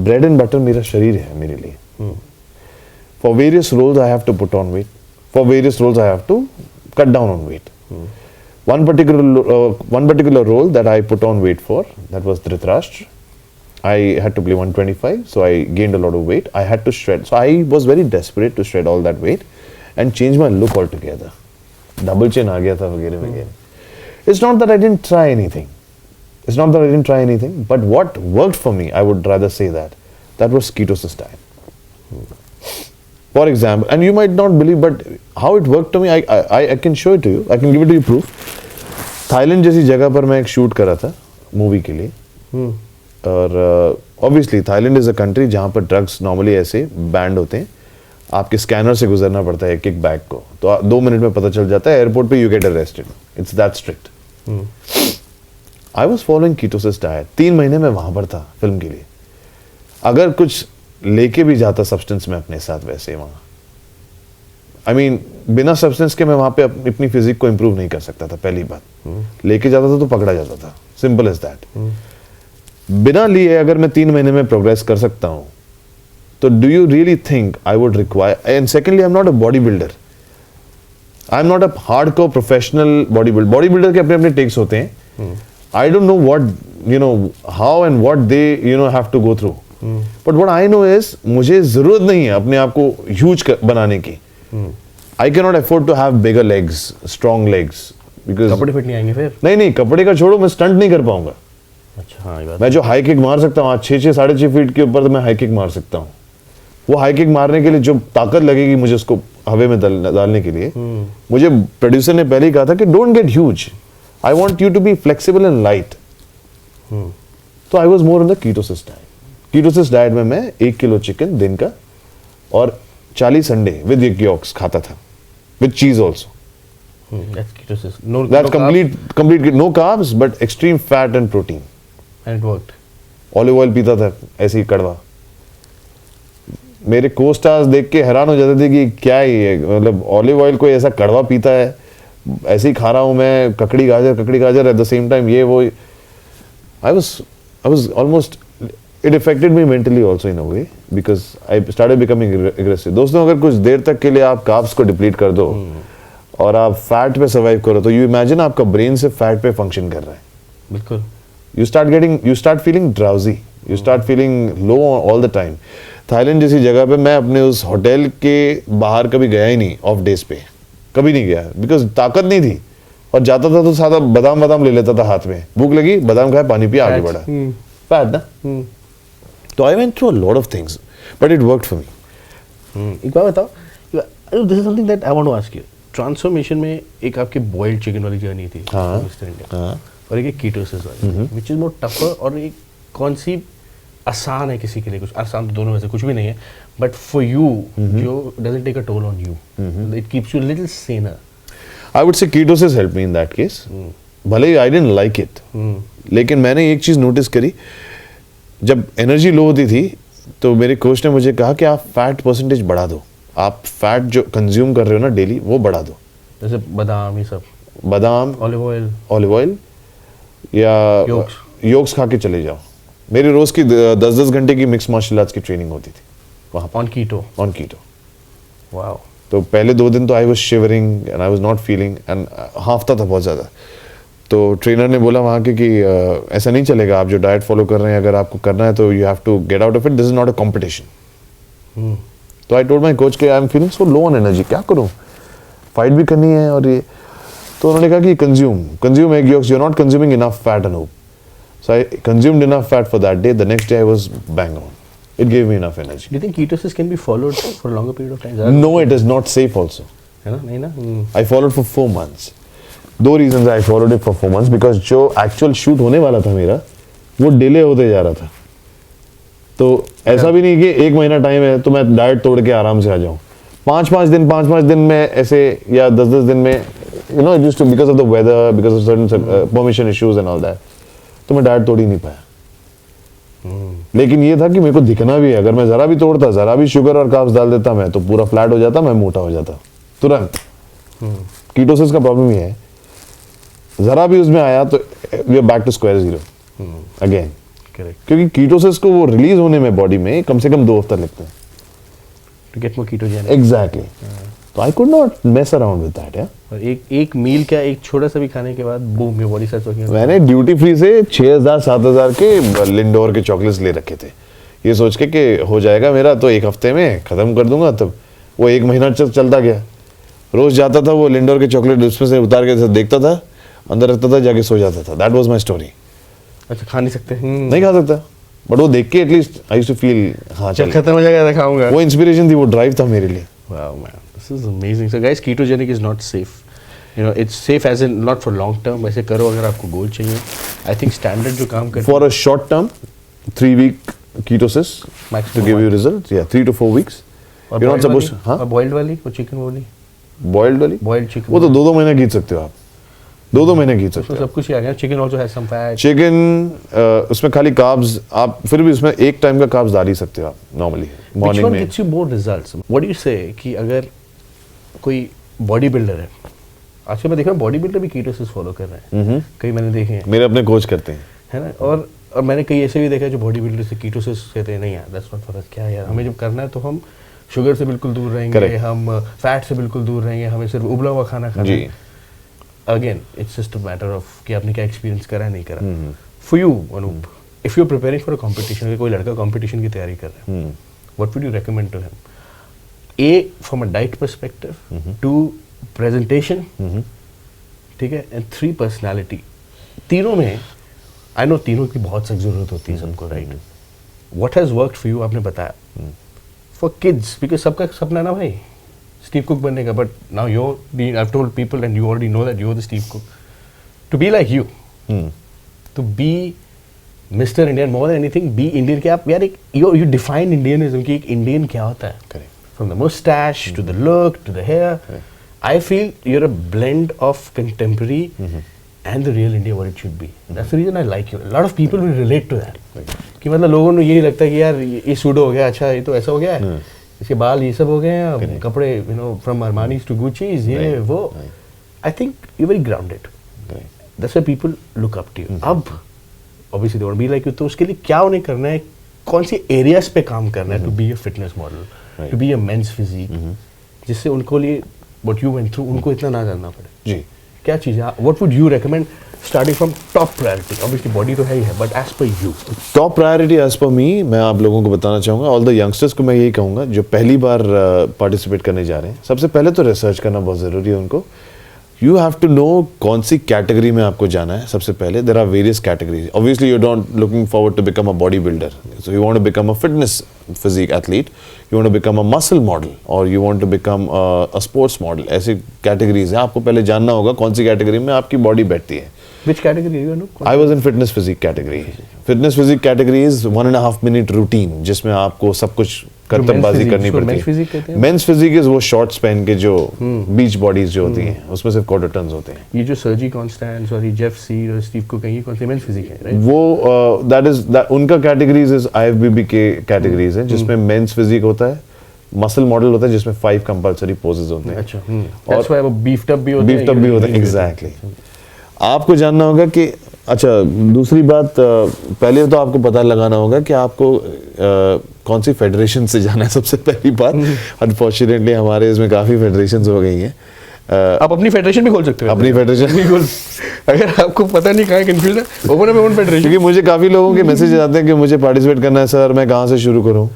ब्रेड एंड बटर मेरा शरीर है मेरे लिए। For various roles I have to put on weight, for various roles I have to cut down on weight. One particular role that I put on weight for, that was Dhritarashtra. I had to play 125, so I gained a lot of weight. I had to shred, so I was very desperate to shred all that weight and change my look altogether. Double chin aa gaya tha वगैरह वगैरह. It's not that I didn't try anything. It's not that I didn't try anything, but what worked for me, I would rather say that was ketosis diet. For example, and you might not believe, but how it worked to me, I can show it to you. I can give it to you proof. Thailand जैसी जगह पर मैं एक shoot कर रहा था movie के लिए, और obviously Thailand is a country जहाँ पर ड्रग्स नॉर्मली ऐसे बैंड होते हैं। आपके स्कैनर से गुजरना पड़ता है एक एक बैग को, तो 2 मिनट में पता चल जाता है, एयरपोर्ट पे you get arrested. It's that strict. I was following ketosis diet. 3 महीने में वहां पर था फिल्म के लिए। अगर कुछ लेके भी जाता सब्सटेंस में अपने साथ, वैसे वहां आई मीन बिना सब्सटेंस के मैं वहां पे अपनी फिजिक को इंप्रूव नहीं कर सकता था। पहली बात, लेके जाता था तो पकड़ा जाता था, सिंपल एज दैट। बिना लिए अगर मैं 3 महीने में प्रोग्रेस कर सकता हूं, तो do you really think I would require? And secondly, I am not a body builder, I am not a hardcore professional body builder. Body builder के अपने अपने टेक्स होते हैं। I don't know what how and what they have to go through, but what I know is, मुझे जरूरत नहीं है अपने आप को ह्यूज बनाने की। I cannot afford to have bigger legs, strong legs, because कपड़े फिट नहीं आएंगे फिर? नहीं, कपड़े का छोड़ो, मैं स्टंट नहीं कर पाऊंगा। अच्छा, हाँ, ये बात। मैं जो हाई किक मार सकता हूँ 6 साढ़े 6 फीट के ऊपर, तो मैं हाई किक मार सकता हूँ। वो हाई किक मारने के लिए जो ताकत लगेगी मुझे उसको हवा में डालने के लिए, मुझे प्रोड्यूसर ने पहले ही कहा था कि don't get huge, I want you to be flexible and light. तो I was more on the ketosis diet. Ketosis diet में मैं 1 किलो चिकन दिन का और 40 अंडे विद एग यॉक्स खाता था, with cheese also. That's ketosis. No, That's no complete no carbs, but extreme fat and protein. And it worked. Olive oil पीता था ऐसे ही कड़वा। मेरे co-stars देख के हैरान हो जाते थे कि क्या है, मतलब ऑलिव ऑयल कोई ऐसा कड़वा पीता है, ऐसे ही खा रहा हूँ मैं ककड़ी गाजर at the same time ये वो। I was almost, it affected me mentally also in a way, because I started becoming aggressive. दोस्तों, अगर कुछ देर तक के लिए आप कार्ब्स को डिप्लीट कर दो और आप फैट पे सर्वाइव करो, तो यू इमेजिन आपका ब्रेन से फैट पे फंक्शन कर रहा है। बिल्कुल। You start feeling drowsy, you start feeling low all the time. Thailand जैसी जगह पे मैं अपने उस होटल के बाहर कभी गया ही नहीं, ऑफ डेज पे कभी नहीं गया, बिकॉज ताकत नहीं थी, और जाता था तो सादा बादाम ले लेता था हाथ में, भूख लगी बादाम खाया, पानी पिया, आगे बढ़ा। फैट ना। तो I went through a lot of things, but it worked for me. एक बात बताओ, this is something that I want to ask you. Transformation में एक आपकी बॉइल्ड चिकन वाली जर्नी थी, मिस्टर इंडिया, और एक कीटोसिस वाली, व्हिच इज मोर टफर, और एक कौन सी आसान है किसी के लिए? कुछ आसान तो दोनों में से कुछ भी नहीं है, बट फॉर यू जो doesn't take a toll on you, it keeps you little saner. I would say ketosis help me in that case. भले ही आई डिडंट लाइक इट, लेकिन मैंने एक चीज नोटिस करी, जब एनर्जी लो होती थी तो मेरे कोच ने मुझे कहा कि आप फैट परसेंटेज बढ़ा दो, आप फैट जो कंज्यूम कर रहे हो ना डेली, वो बढ़ा दो। जैसे बादाम, ये सब, बादाम, ऑलिव ऑयल या योग्स खा के चले जाओ। मेरी रोज की 10-10 घंटे की मिक्स मार्शल आर्ट्स की ट्रेनिंग होती थी वहाँ ऑन कीटो। वाओ। तो पहले 2 दिन तो I was shivering and I was not feeling, and हाफता था बहुत ज़्यादा। तो ट्रेनर ने बोला वहाँ के कि ऐसा नहीं चलेगा, आप जो डाइट फॉलो कर रहे हैं, अगर आपको करना है तो you have to get out of it, this is not a competition. तो आई टोल्ड माई कोच कि I am feeling so low on energy, क्या करूँ, फाइट भी करनी है और ये। तो उन्होंने कहा कि consume egg yolks, you are not consuming enough fat Anoop. So I consumed enough fat for that day, the next day I was bang on, it gave me enough energy. Do you think ketosis can be followed for a longer period of time? No, it is not safe also. है ना, नहीं ना? I followed for 4 months. 2 reasons I followed it for 4 months, because जो actual shoot होने वाला था मेरा, वो डिले होते जा रहा था। तो ऐसा भी नहीं कि 1 महीना टाइम है तो मैं डाइट तोड़ के आराम से आ जाऊँ। 5-5 दिन में ऐसे, या 10-10 दिन में, you know, it used to, because of the weather, because of certain permission issues and all that. तो मैं डाइट तोड़ ही नहीं पाया। लेकिन ये था कि मेरे को दिखना भी है, अगर मैं जरा भी तोड़ता, जरा भी शुगर और कार्ब्स डाल देता मैं, तो पूरा फ्लैट हो जाता, मैं मोटा हो जाता तुरंत। कीटोसिस का प्रॉब्लम ये है, जरा भी उसमें आया तो we are back to square zero again. Correct, क्योंकि कीटोसिस को वो रिलीज होने में बॉडी में कम से कम 2 हफ्ता लगते हैं। To get more ketogenic. Exactly. तो I could not mess around with that. Yeah और एक मील क्या, एक छोटा सा भी खाने के बाद boom, your body starts working. मैंने ड्यूटी फ्री से 6,000-7,000 के लिंडोर के चॉकलेट्स ले रखे थे, ये सोच के कि हो जाएगा मेरा तो 1 हफ्ते में खत्म कर दूंगा। तब वो 1 महीना चलता गया, रोज जाता था वो लिंडोर के चॉकलेट उसमें से उतार के देखता था, अंदर रखता था, जाके सो जाता था। That was my story. अच्छा, खा नहीं सकते? नहीं खा सकता, बट वो देख के at least I used to feel हाँ जब चल, खत्म हो जाएगा तो खाऊंगा। वो इंस्पिरेशन थी, वो ड्राइव था मेरे लिए। Wow, man, this is amazing. So, guys, ketogenic is not safe. You know, it's safe as in not for long term. वैसे करो अगर आपको गोल चाहिए. I think standard जो काम करते For a short term, 3-week ketosis Maximum to give you one. results. Yeah, 3 to 4 weeks. और You're not boiled supposed वाली? हाँ और boiled वाली, वो chicken वाली, बॉइल्ड वाली, boiled chicken. वो तो 2-2 महीने खींच सकते हो आप, 2-2 महीने खींच सकते उसमें हो। सब कुछ ही आ गया. Chicken also has some fat. Chicken उसमें खाली कार्ब्स, आप फिर भी उसमें एक टाइम का कार्ब्स डाल ही सकते हो आप नॉर्मली Which मॉर्निंग one में। gets you more results? What do you say कि अगर कोई बॉडी बिल्डर है, आजकल मैं देख रहा हूँ बॉडी बिल्डर भी कीटोसिस फॉलो कर रहे हैं, कई मैंने देखे हैं, मेरे अपने कोच करते हैं। है ना? और मैंने कई ऐसे भी देखा है जो बॉडी बिल्डर से कीटोसिस कहते हैं नहीं यार, दैट्स नॉट फॉर अस। क्या यार, हमें जब करना है तो हम शुगर से बिल्कुल दूर रहेंगे, Correct. हम फैट से बिल्कुल दूर रहेंगे, हमें सिर्फ उबला हुआ खाना खाना जी। है। Again it's just a matter of कि आपने क्या एक्सपीरियंस करा है, नहीं करा। For you Anoop, if you are preparing for a competition, अगर कोई लड़का कंपटीशन की तैयारी कर रहा है, what would you recommend to him? Uh, from a diet perspective, 2 presentation, ठीक है, एंड 3 पर्सनालिटी। तीनों में आई नो तीनों की बहुत सख्त जरूरत होती है सबको, right? What has worked for you, आपने बताया। फॉर किड्स, बिकॉज सबका सपना ना भाई स्टीव कुक बनने का, but now you I have told people and you already know that you are the Steve Cook, to be like you, to be mister Indian, more than anything be Indian. क्या आप यार एक you define इंडियनिज्म की, एक Indian क्या होता है? Correct. From the mustache to the look to the hair, I feel you're a blend of contemporary and the real India what it should be. That's the reason I like you. A lot of people will relate to that. कि मतलब लोगों को यही लगता है कि यार ये सूट हो गया, अच्छा ये तो ऐसा हो गया है, इसके बाल ये सब हो गए हैं, अब कपड़े you know from Armani's to Gucci's, ये वो. I think you're very grounded. That's why people look up to you. अब obviously they want to be like you, तो उसके लिए क्या उन्हें करना है, कौन सी एरियाज पे काम करना है to be a fitness model, to be a men's physique, जिससे उनको लिए what you went through उनको इतना ना जानना पड़े? जी। क्या चीज़ है? What would you recommend starting from top priority? Obviously body तो है ही है, but as per you. Top priority as per me, मैं आप लोगों को बताना चाहूँगा, ऑल द यंगस्टर्स को मैं यही कहूँगा जो पहली बार पार्टिसिपेट करने जा रहे हैं, सबसे पहले तो रिसर्च करना बहुत ज़रूरी है उनको। यू हैव टू नो कौन सी कैटेगरी में आपको जाना है। सबसे पहले there are various categories, obviously you don't looking forward to become a body builder, so you want to become a fitness physique athlete, you want to become a muscle model, और you want to become a sports model. ऐसी categories हैं, आपको पहले जानना होगा कौन सी category में आपकी बॉडी बैठती है। Which category are you in? I was in fitness physique category. Fitness physique category is 1.5 minute routine जिसमें आपको सब कुछ करतबबाजी करनी पड़ती है। men's physique कहते हैं? Men's physique is वो shorts पहन के जो beach bodies जो होती हैं, उसमें सिर्फ quarter tons होते हैं। ये जो सर्जी कॉन्स्टेंस और ये जेफ सीड और स्टीव कुक हैं, ये कौन से मेंस फिजिक है, राइट? वो that उनका categories is IFBB के categories हैं, जिसमें men's physique होता है, muscle model होता है जिसमें 5 compulsory poses होते हैं। अच्छा, that's why वो beefed up भी होते हैं, बीफ्ड अप भी होता है, एग्जैक्टली। आपको जानना होगा कि अच्छा, दूसरी बात, पहले तो आपको पता लगाना होगा कि आपको कौन सी फेडरेशन से जाना है, सबसे पहली बात। अनफॉर्चुनेटली हमारे इसमें काफ़ी फेडरेशंस हो गई हैं। आप अपनी फेडरेशन भी खोल सकते हो। अपनी फेडरेशन बिल्कुल, अगर आपको पता नहीं कहाँ कंफ्यूज है, ओपन अप ओन फेडरेशन। क्योंकि मुझे काफ़ी लोगों के मैसेज आते हैं कि मुझे पार्टिसिपेट करना है सर, मैं कहाँ से शुरू करूँ?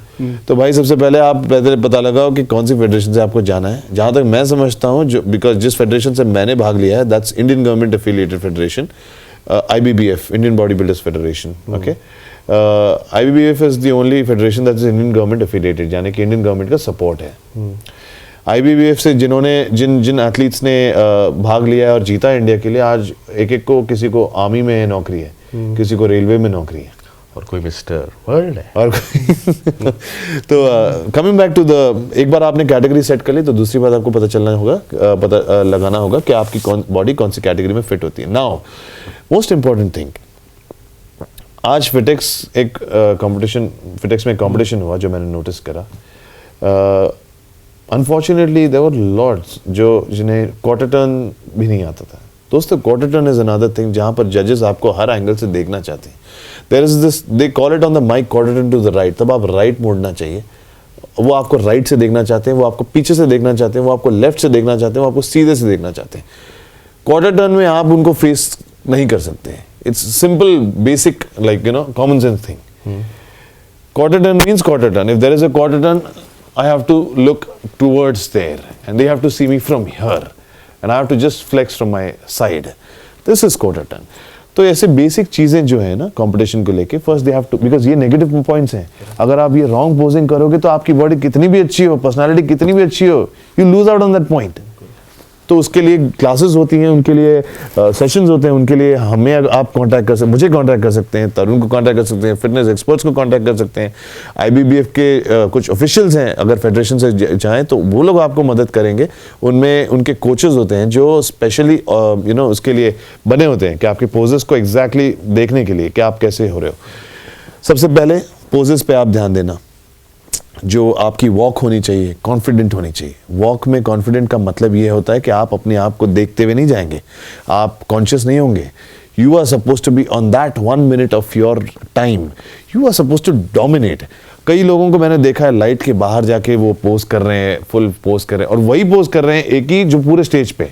तो भाई सबसे पहले आप पहले पता लगाओ कि कौन सी फेडरेशन से आपको जाना है। जहाँ तक मैं समझता हूँ, जो बिकॉज जिस फेडरेशन से मैंने भाग लिया है, that's Indian government affiliated federation, IBBF, Indian Bodybuilders Federation. Okay, IBBF is the only federation that is Indian government affiliated, यानी कि इंडियन गवर्नमेंट का सपोर्ट है। IBBF से जिन एथलीट्स ने भाग लिया है और जीता इंडिया के लिए, आज एक को, किसी को आर्मी में नौकरी है, किसी को रेलवे में नौकरी है, और कोई मिस्टर वर्ल्ड है, और तो कमिंग बैक टू द, एक बार आपने कैटेगरी सेट कर ली तो दूसरी बात आपको पता चलना होगा, पता लगाना होगा कि आपकी बॉडी कौन सी कैटेगरी में फिट होती है। नाउ मोस्ट इंपॉर्टेंट थिंग, आज फिटेक्स एक कंपटीशन, फिटेक्स में कंपटीशन हुआ जो मैंने नोटिस करा। अनफॉर्चुनेटली देयर वर लॉट्स जिन्हें क्वार्टर टर्न भी नहीं आता था। दोस्तों quarter turn is another thing जहाँ पर जजेस आपको हर एंगल से देखना चाहते हैं। There is this, they call it on the mic quarter turn to the right, तब आप राइट मोड़ना चाहिए। वो आपको राइट से देखना चाहते हैं, वो आपको पीछे से देखना चाहते हैं, वो आपको लेफ्ट से देखना चाहते हैं, वो आपको सीधे से देखना चाहते हैं। क्वार्टर टर्न में आप उनको फेस नहीं कर सकते। It's simple basic like common sense thing. Quarter turn means quarter turn. If there is a quarter turn I have to look towards there and they have to see me from here and I have to just flex from my side. This is quarter turn. तो ऐसे basic चीजें जो है ना competition को लेके, first they have to, because ये negative points हैं। अगर आप ये रॉन्ग पोजिंग करोगे तो आपकी बॉडी कितनी भी अच्छी हो, पर्सनालिटी कितनी भी अच्छी हो, you lose out on that point. तो उसके लिए क्लासेस होती हैं, उनके लिए सेशंस होते हैं, उनके लिए हमें आप कांटेक्ट कर सकते, मुझे कांटेक्ट कर सकते हैं, तरुण को कांटेक्ट कर सकते हैं, फिटनेस एक्सपर्ट्स को कांटेक्ट कर सकते हैं, IBBF के कुछ ऑफिशियल्स हैं, अगर फेडरेशन से चाहें तो वो लोग आपको मदद करेंगे। उनमें उनके कोचेस होते हैं जो स्पेशली उसके लिए बने होते हैं कि आपके पोजेस को एग्जैक्टली देखने के लिए कि आप कैसे हो रहे हो। सबसे पहले पोजेस पे आप ध्यान देना। जो आपकी वॉक होनी चाहिए कॉन्फिडेंट होनी चाहिए। वॉक में कॉन्फिडेंट का मतलब ये होता है कि आप अपने आप को देखते हुए नहीं जाएंगे, आप कॉन्शियस नहीं होंगे। You are suppose to be on that 1 minute of your time, you are suppose to dominate. कई लोगों को मैंने देखा है लाइट के बाहर जाके वो पोज कर रहे हैं, फुल पोज कर रहे हैं, और वही पोज कर रहे हैं एक ही जो पूरे स्टेज पे।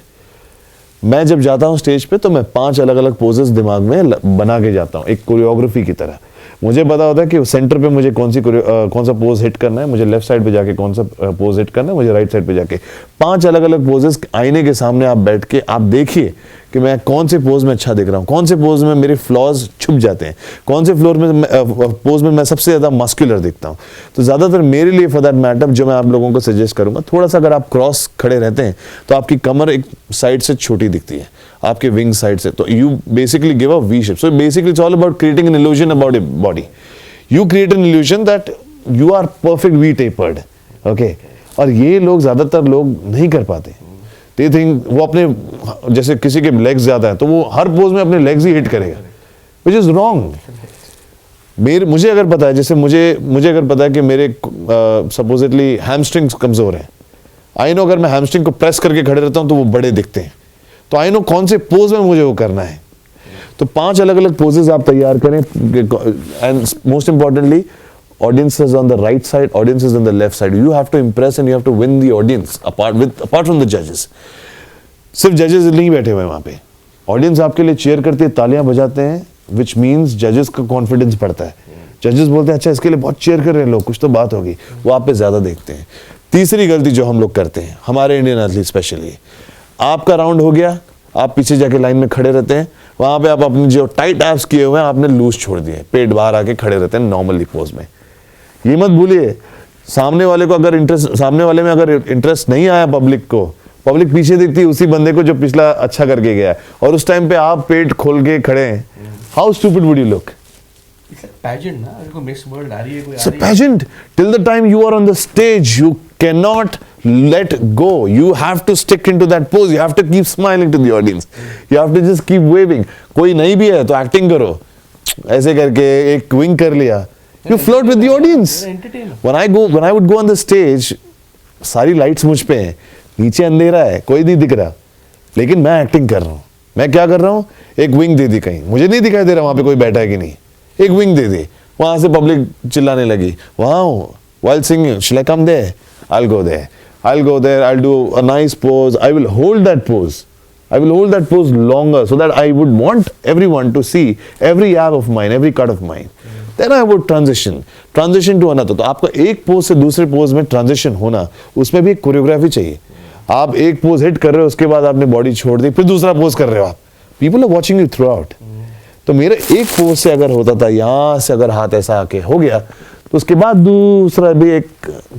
मैं जब जाता हूँ स्टेज पे तो मैं 5 अलग अलग पोजेस दिमाग में बना के जाता हूँ, एक कोरियोग्राफी की तरह। मुझे पता होता है कि सेंटर पे मुझे कौन सा पोज हिट करना है, मुझे लेफ्ट साइड पे जाके कौन सा पोज हिट करना है, मुझे राइट साइड पे जाके 5 अलग अलग पोजेस आईने के सामने आप बैठ के आप देखिए कि मैं कौन से पोज में अच्छा दिख रहा हूँ, कौन से पोज में मेरे फ्लॉज छुप जाते हैं, कौन से पोज में मैं सबसे ज़्यादा मस्कुलर दिखता हूँ। तो ज़्यादातर मेरे लिए फॉर दैट मैटर जो मैं आप लोगों को सजेस्ट करूँगा, थोड़ा सा अगर आप क्रॉस खड़े रहते हैं तो आपकी कमर एक साइड से छोटी दिखती है, आपके विंग साइड से, तो you basically give a V shape. So basically it's all about creating an illusion about your body. You create an illusion that you are perfect V tapered, okay. और ये लोग ज़्यादातर लोग नहीं कर पाते। दे थिंक वो अपने, जैसे किसी के लेग्स ज़्यादा है तो वो हर पोज में अपने लेग्स ही हिट करेगा, विच इज़ रॉन्ग। मुझे अगर पता है, जैसे मुझे अगर पता है कि मेरे सपोजिटली हैमस्ट्रिंग्स कमज़ोर हैं, आई नो अगर मैं हैमस्ट्रिंग को प्रेस करके खड़े रहता हूँ तो वो बड़े दिखते हैं, तो आई नो कौन से पोज में मुझे वो करना है। तो 5 अलग अलग पोजेस आप तैयार करें। And most importantly, audience is on the right side, audience is on the left side. You have to impress and you have to win the audience apart from the judges. सिर्फ जजेस नहीं बैठे हुए वहाँ पे, ऑडियंस आपके लिए cheer करती है, तालियां बजाते हैं, which means जजेस का कॉन्फिडेंस बढ़ता है। जजेस बोलते हैं अच्छा इसके लिए बहुत चीयर कर रहे हैं लोग, कुछ तो बात होगी, वो आप पे ज्यादा देखते हैं। तीसरी गलती जो हम लोग करते हैं, हमारे इंडियन एथलीट स्पेशली, आपका राउंड हो गया, आप पीछे जाके लाइन में खड़े रहते हैं, वहां पे आप अपने जो टाइट एब्स किए हुए हैं आपने लूज छोड़ दिए, पेट बाहर आके खड़े रहते हैं नॉर्मली पोज में। ये मत भूलिए, सामने वाले में अगर इंटरेस्ट नहीं आया पब्लिक पीछे देखती है उसी बंदे को जो पिछला अच्छा करके गया है, और उस टाइम पे आप पेट खोल के खड़े हैं, how stupid would you look? Pageant ना, अगर कोई मिस वर्ल्ड आ रही है, कोई It's a pageant. Till the time you are on the stage, you cannot let go. You have to stick into that pose. You have to keep smiling to the audience. You have to just keep waving. कोई नहीं भी है तो acting करो, ऐसे करके एक wing कर लिया. You float with the audience. When I would go on the stage, सारी लाइट्स मुझ पे हैं, नीचे अंधेरा है, कोई नहीं दिख रहा, लेकिन मैं एक्टिंग कर रहा हूँ. मैं क्या कर रहा हूँ? एक विंग दे दी कहीं, मुझे नहीं दिखाई दे रहा वहां पे कोई बैठा है कि नहीं, एक विंग दे दी, वहां से पब्लिक चिल्लाने लगी, wow, while singing, shall I come there? I'll go there. I'll do a nice pose. I will hold that pose. I will hold that pose longer so that I would want everyone to see every ab of mine, every cut of mine. Then I would transition to another. तो आपका एक pose से दूसरे pose में transition होना, उसमें भी एक कोरियोग्राफी चाहिए. आप एक पोज हिट कर रहे हो, उसके बाद आपने बॉडी छोड़ दी, फिर दूसरा पोज कर रहे हो आप. People are watching you throughout. तो मेरे एक पोज से अगर होता था, यहाँ से अगर हाथ ऐसा आके हो गया, तो उसके बाद दूसरा भी एक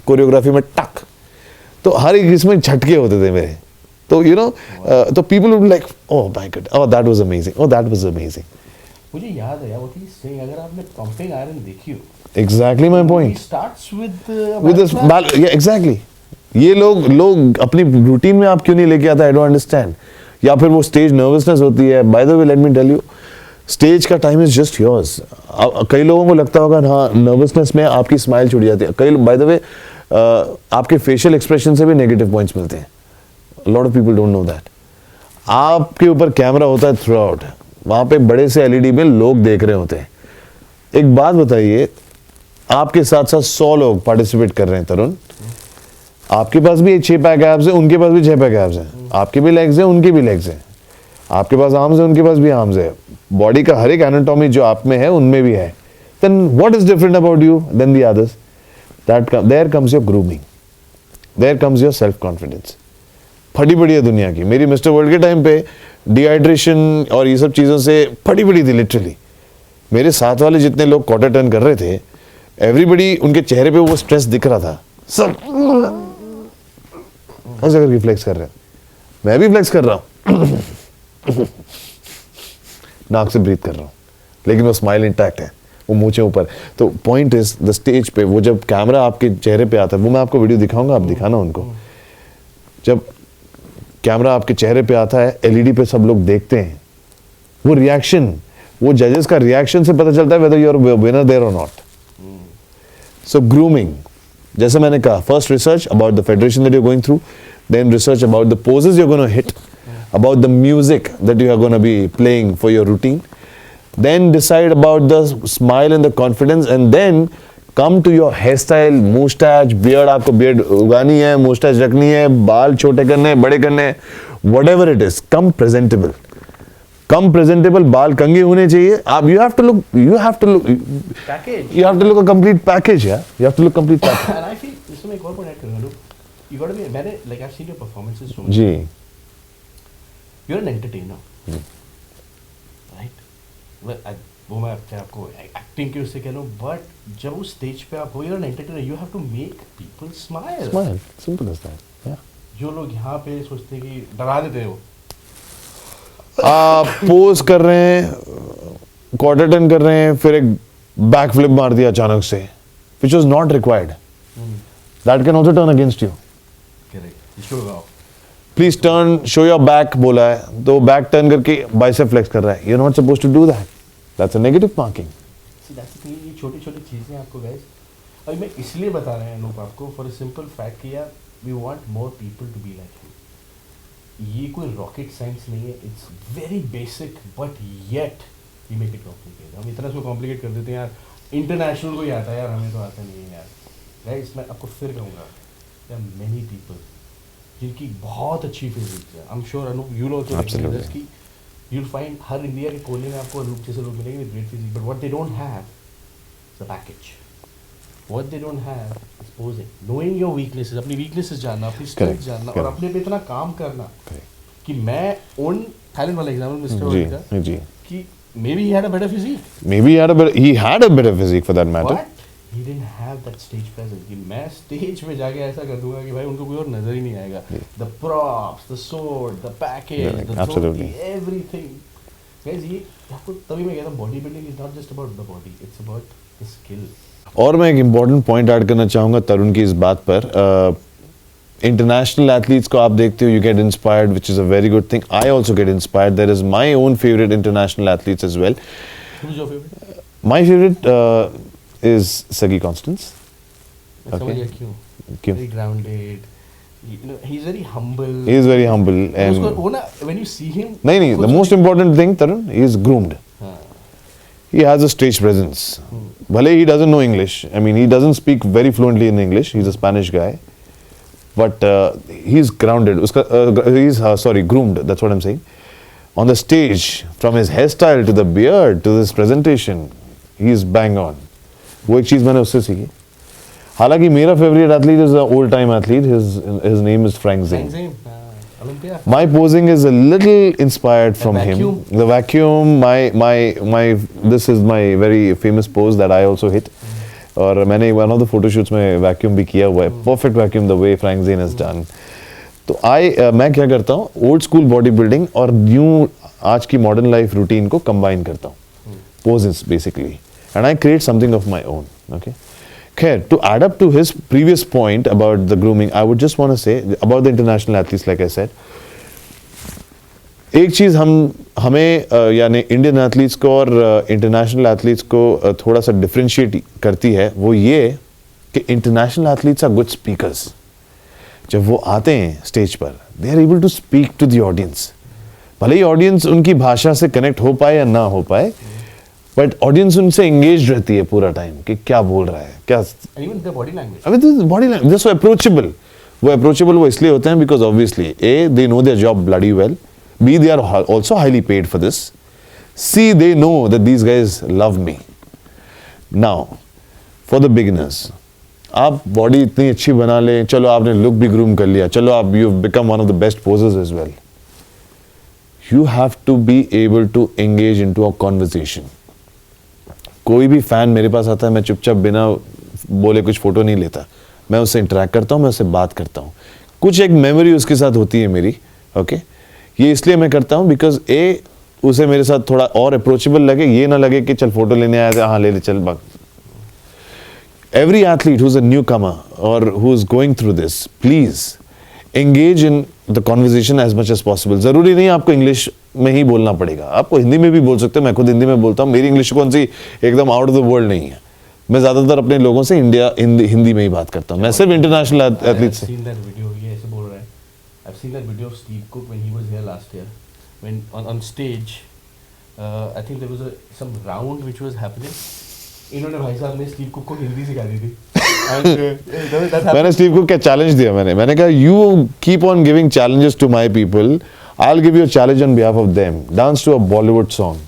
कोरियोग्राफी में टक, तो हर एक इसमें झटके होते थे मेरे. तो यू नो, तो people would like, oh my God, oh that was amazing, oh that was amazing. मुझे याद है व्हाट ही इज सेइंग, अगर आपने पंपिंग आयरन देखी हो, exactly my point, starts with this, या एग्जैक्टली. ये लोग अपनी रूटीन में आप क्यों नहीं लेके आते, आई डोंट अंडरस्टैंड. या फिर वो स्टेज नर्वसनेस होती है. By the way let me tell you, stage का टाइम इज जस्ट योर्स. कई लोगों को लगता होगा हाँ नर्वसनेस में आपकी स्माइल छूट जाती है. कई बाय द वे आपके फेशियल एक्सप्रेशन से भी नेगेटिव पॉइंट्स मिलते हैं. Lot of people don't know that. आपके ऊपर कैमरा होता है थ्रू आउट, वहां पे बड़े से एलईडी में लोग देख रहे होते हैं. एक बात बताइए, आपके साथ साथ 100 लोग पार्टिसिपेट कर रहे हैं तरुण. आपके पास भी 6 पैक एब्स है, उनके पास भी 6 पैक एब्स हैं. आपके भी लेग्स हैं, उनके भी लेग्स हैं. आपके पास आर्म्स है, उनके पास भी आर्म्स है. बॉडी का हर एक एनाटॉमी जो आप में है उनमें भी है. Then what is different about you then the others? There comes your grooming, there comes your self confidence. फटी पड़ी है दुनिया की. मेरी मिस्टर वर्ल्ड के टाइम पे डिहाइड्रेशन और ये सब चीज़ों से फटी पड़ी थी लिटरली. मेरे साथ वाले जितने लोग क्वार्टर टर्न कर रहे थे, एवरीबडी उनके चेहरे पे वो स्ट्रेस दिख रहा था. सब ऐसा करके फ्लेक्स कर रहे हैं. मैं भी फ्लेक्स कर रहा हूँ. नाक से ब्रीथ कर रहा हूँ, लेकिन वो स्माइल इंटैक्ट है, वो मूंछें ऊपर. तो पॉइंट इज द स्टेज पे वो जब कैमरा आपके चेहरे पे आता है, वो मैं आपको वीडियो दिखाऊंगा, आप दिखाना उनको. जब कैमरा आपके चेहरे पे आता है, एलईडी पे सब लोग देखते हैं, वो रिएक्शन, वो जजेस का रिएक्शन से पता चलता है whether you are winner there और नॉट. सो ग्रूमिंग, जैसे मैंने कहा, first research about the federation that you are going through, then research about the poses you are gonna hit, about the music that you are going to be playing for your routine, then decide about the smile and the confidence, and then come to your hairstyle, mustache, beard. आपको beard उगानी है, mustache रखनी है, बाल छोटे करने हैं, बड़े करने हैं, whatever it is, come presentable. Come presentable, बाल कंघी होने चाहिए. आप you have to look Package. you have to look a complete package. Yeah, you have to look complete package. And I feel इसमें एक और पॉइंट ऐड करूँगा. Look, you got to be. मैंने like I've seen your performances so much. जी. You're an entertainer, right? वो मैं आपको acting के उससे कह लूँ, बट जब उस स्टेज पे आप हो, you're an entertainer, you have to make people smile. Smile, simple as that. Yeah. जो लोग यहाँ पे सोचते हैं कि डरा देते हो. आप पोज कर रहे हैं, क्वार्टर टर्न कर रहे हैं, फिर एक बैक फ्लिप मार दिया अचानक से, which was not required. That can also turn against you. Correct. Show off. Please turn, show your back बोला है, तो बैक टर्न करके बाइसेप फ्लेक्स कर रहा है. You are not supposed to do that. That's a negative marking. See that's the thing. ये छोटी-छोटी चीजें आपको गाइस, अभी मैं इसलिए बता रहे हैं लोग आपको फॉर अ सिंपल फैक्ट कि यार we want more people to be like you. ये कोई रॉकेट साइंस नहीं है. It's very basic but yet we make it complicated. हम इतना इसको कॉम्प्लिकेट कर देते हैं यार. इंटरनेशनल को ही आता है यार, हमें तो आता नहीं है यार. गाइस मैं आपको फिर कहूँगा, देयर आर मेनी पीपल जिनकी बहुत अच्छी फिजिक्स है. I am sure Anoop you know this कि यू विल फाइंड हर इंडिया के कोने में आपको अनूप जैसे लोग मिलेंगे with great physiques, but what they don't have is the package. What they don't have is posing. Knowing your weaknesses, अपनी वीकनेसेस जानना, अपनी स्ट्रेंथ जानना, और अपने पे इतना काम करना कि मैं उन टैलेंट वाला एग्जांपल मिस्टर वर्ल्ड का जी कि maybe he had a better physique, maybe he had a better physique for that matter, but he didn't have that stage presence. कि मैं स्टेज पे जाके ऐसा कर दूंगा कि भाई उनको कोई और नजर ही नहीं आएगा. The props, the sword, the package, the absolutely, everything. Guys, ये आपको तभी मैं कहता हूँ body building is not just about the body, it's about the skill. और मैं एक इम्पॉर्टेंट पॉइंट ऐड करना चाहूँगा तरुण की इस बात पर. इंटरनेशनल एथलीट्स को आप देखते हो, you get inspired, which is a very good thing. I also get inspired. There is my own favourite international athletes as well. Who's your favorite? My favourite is सगी कॉन्स्टेंस. मैं समझ गया क्यों. Very grounded. You know, he's very humble. He is very humble and उसको वो ना when you see him. नहीं, the most important thing Tarun, he is groomed. He has a stage presence. भले he doesn't know English. I mean, he doesn't speak very fluently in English. He's a Spanish guy, but he's grounded. He's groomed. That's what I'm saying. On the stage, from his hairstyle to the beard to this presentation, he's bang on. वो एक चीज मैंने उससे सीखी. हालांकि मेरा favourite athlete is old time athlete. His name is Frank Zane. Olympia. My posing is a little inspired from him. The vacuum, this is my very famous pose that I also hit. और मैंने one of the photo shoots में vacuum भी किया हुआ है. Perfect vacuum the way Frank Zane has done. तो मैं क्या करता हूँ, old school bodybuilding और new आज की modern life routine को combine करता हूँ. Poses basically. And I create something of my own. Okay. Khair, to add up to his previous point about the grooming, I would just want to say about the international athletes, like I said, एक चीज़ हमें यानी Indian athletes को और international athletes को थोड़ा सा differentiate करती है, वो ये कि international athletes are good speakers. जब वो आते हैं स्टेज पर, they are able to speak to the audience. भले ही ऑडियंस उनकी भाषा से कनेक्ट हो पाए या ना हो पाए, बट ऑडियंस उनसे एंगेज रहती है पूरा टाइम कि क्या बोल रहा है, क्या. इवन द बॉडी लैंग्वेज, अभी बॉडी लैंग्वेज सो अप्रोचेबल. वो इसलिए होते हैं because obviously A they know their job bloody well, B, they are also highly paid for this. C, they know that these guys love me. Now, for the beginners, आप body इतनी अच्छी बना लें, चलो आपने लुक भी groom कर लिया, चलो आप you become one of the best posers as well. You have to be able to engage in to a conversation. कोई भी फैन मेरे पास आता है, मैं चुपचाप बिना बोले कुछ फोटो नहीं लेता. मैं उससे इंटरेक्ट करता हूँ, मैं उससे बात करता हूँ, कुछ एक मेमोरी उसके साथ होती है मेरी. ओके ये इसलिए मैं करता हूँ बिकॉज उसे मेरे साथ थोड़ा और अप्रोचेबल लगे, ये ना लगे कि चल फोटो लेने आया था, हाँ ले चल भाग. Every athlete who is a newcomer और who is going through this, please engage in the conversation as much as possible. जरूरी नहीं आपको इंग्लिश में ही बोलना पड़ेगा, आपको हिंदी में भी बोल सकते हो. मैं खुद हिंदी में बोलता हूँ, मेरी इंग्लिश कौन सी एकदम आउट ऑफ द वर्ल्ड नहीं है. मैं ज्यादातर अपने लोगों से हिंदी में ही बात करता हूँ. मैं सिर्फ इंटरनेशनल एथलीट से. I've seen that video of Steve Cook when he was here last year. When on stage, I think there was some round which was happening. इन्होंने भाई साहब ने स्टीव कुक को हिंदी सिखा दी थी. मैंने स्टीव कुक क्या चैलेंज दिया, मैंने कहा you keep on giving challenges to my people, I will give you a challenge on behalf of them. Dance to a Bollywood song.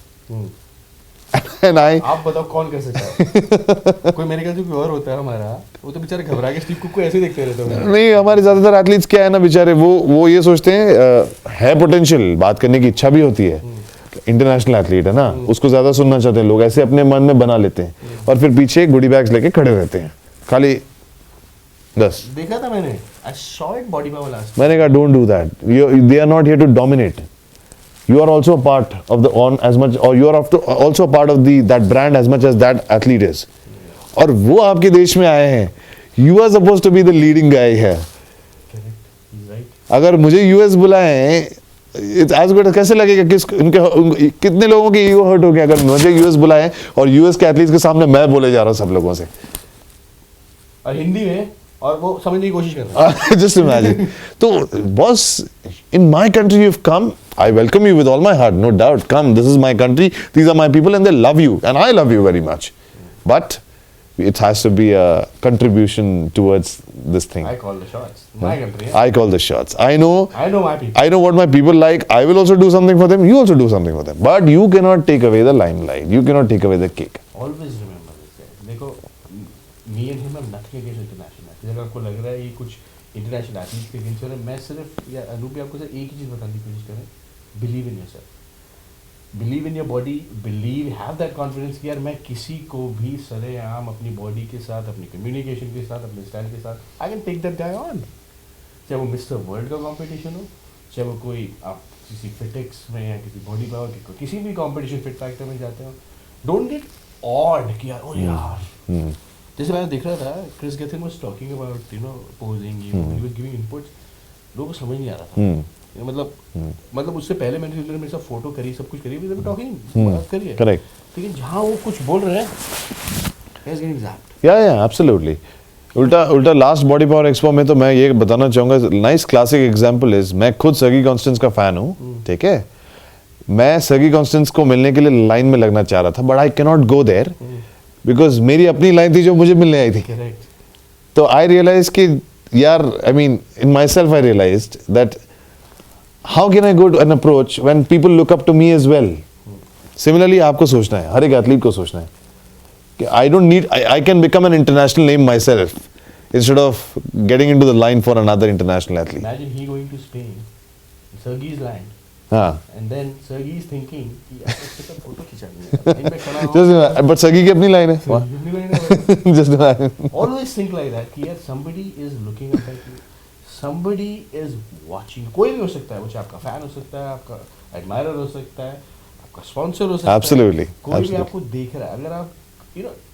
आप बताओ कौन कर सकता है? कोई मेरे ख्याल से कोई और होता है हमारा, वो तो बेचारे घबरा के स्टीव कुक को ऐसे ही देखते रहते हैं. नहीं, हमारे ज्यादातर एथलीट्स क्या है ना बेचारे, वो ये सोचते हैं है पोटेंशियल, बात करने की इच्छा भी होती है, इंटरनेशनल एथलीट है ना, उसको ज्यादा सुनना चाहते हैं लोग, ऐसे अपने मन में बना लेते हैं और फिर पीछे गुडी बैग्स लेके खड़े रहते हैं खाली. बस देखा था मैंने, I saw it body power last. मैंने कहा don't do that, they are not here to dominate. You are also a part of the as much, or you are also a part of that brand as much as that athlete is. और वो आपके देश में आए हैं. You are supposed to be the leading guy here. अगर मुझे US बुलाएं, it's as good. कैसे लगेगा कितने लोगों की ईगो हर्ट हो गया अगर मुझे US बुलाएं और US के एथलीट्स के सामने मैं बोले जा रहा हूँ सब लोगों से और हिंदी में, और वो समझने की कोशिश कर रहा है. Just imagine. तो boss, in my country you've come. I welcome you with all my heart, no doubt. Come, this is my country. These are my people, and they love you, and I love you very much. But it has to be a contribution towards this thing. I call the shots. My country. I call the shots. I know my people. I know what my people like. I will also do something for them. You also do something for them. But you cannot take away the limelight. You cannot take away the cake. Always remember this, guys. देखो, me and him have nothing against international athletes. अगर आपको लग रहा है ये कुछ international athletes के against हो रहा है, मैं सिर्फ या अनूप भी आपको सिर्फ एक ही चीज़ बताने की कोशिश करें. Believe in yourself, believe in your body, believe, have that confidence कि यार मैं किसी को भी सरेआम अपनी बॉडी के साथ, अपनी कम्युनिकेशन के साथ, अपने स्टाइल के साथ I can take that guy on. चाहे वो मिस्टर वर्ल्ड का कंपटीशन हो, चाहे वो कोई आप किसी फिटिक्स में या किसी बॉडी पावर के किसी भी कंपटीशन फिट फैक्टर में जाते हो, डोंट गेट ऑड कि यार ओ यार. जैसे मैं देख रहा था, Kris Gethin was talking about posing, he was giving inputs, लोगों को समझ नहीं आ रहा था. मतलब उससे पहले मैंने मेरे साथ फोटो करी, सब कुछ करी, वी वर टॉकिंग, बात करिए. करेक्ट. लेकिन जहाँ वो कुछ बोल रहे हैं, इज गेटिंग ज़ैप्ड. या एब्सोल्युटली. उल्टा लास्ट बॉडी पावर एक्सपो में तो मैं ये बताना चाहूँगा, नाइस क्लासिक एग्जांपल इज, मैं खुद सर्गी कॉन्स्टेंस का फैन हूँ, ठीक है. मैं सर्गी कॉन्स्टेंस को मिलने के लिए लाइन में लगना चाह रहा था, but I can not go there because मेरी अपनी लाइन थी जो मुझे मिलने आई थी. तो आई रियलाइज कि यार, I mean in my self I realised that how can I go to an approach when people look up to me as well? Similarly, आपको सोचना है, हर एक एथलीट को सोचना है कि I can become an international name myself instead of getting into the line for another international athlete. Imagine he going to Spain, Sergey's line. हाँ. And then Sergey is thinking कि यार इसके साथ फोटो खिंचानी है. But Sergey की अपनी line है. Just imagine. Always think like that कि यार somebody is looking up at you. Somebody is watching. कोई भी हो सकता है, वो चाहे आपका फैन हो सकता है, आपका एडमायरर हो सकता है, आपका स्पॉन्सर हो सकता Absolutely. है, कोई भी आपको देख रहा है. अगर आप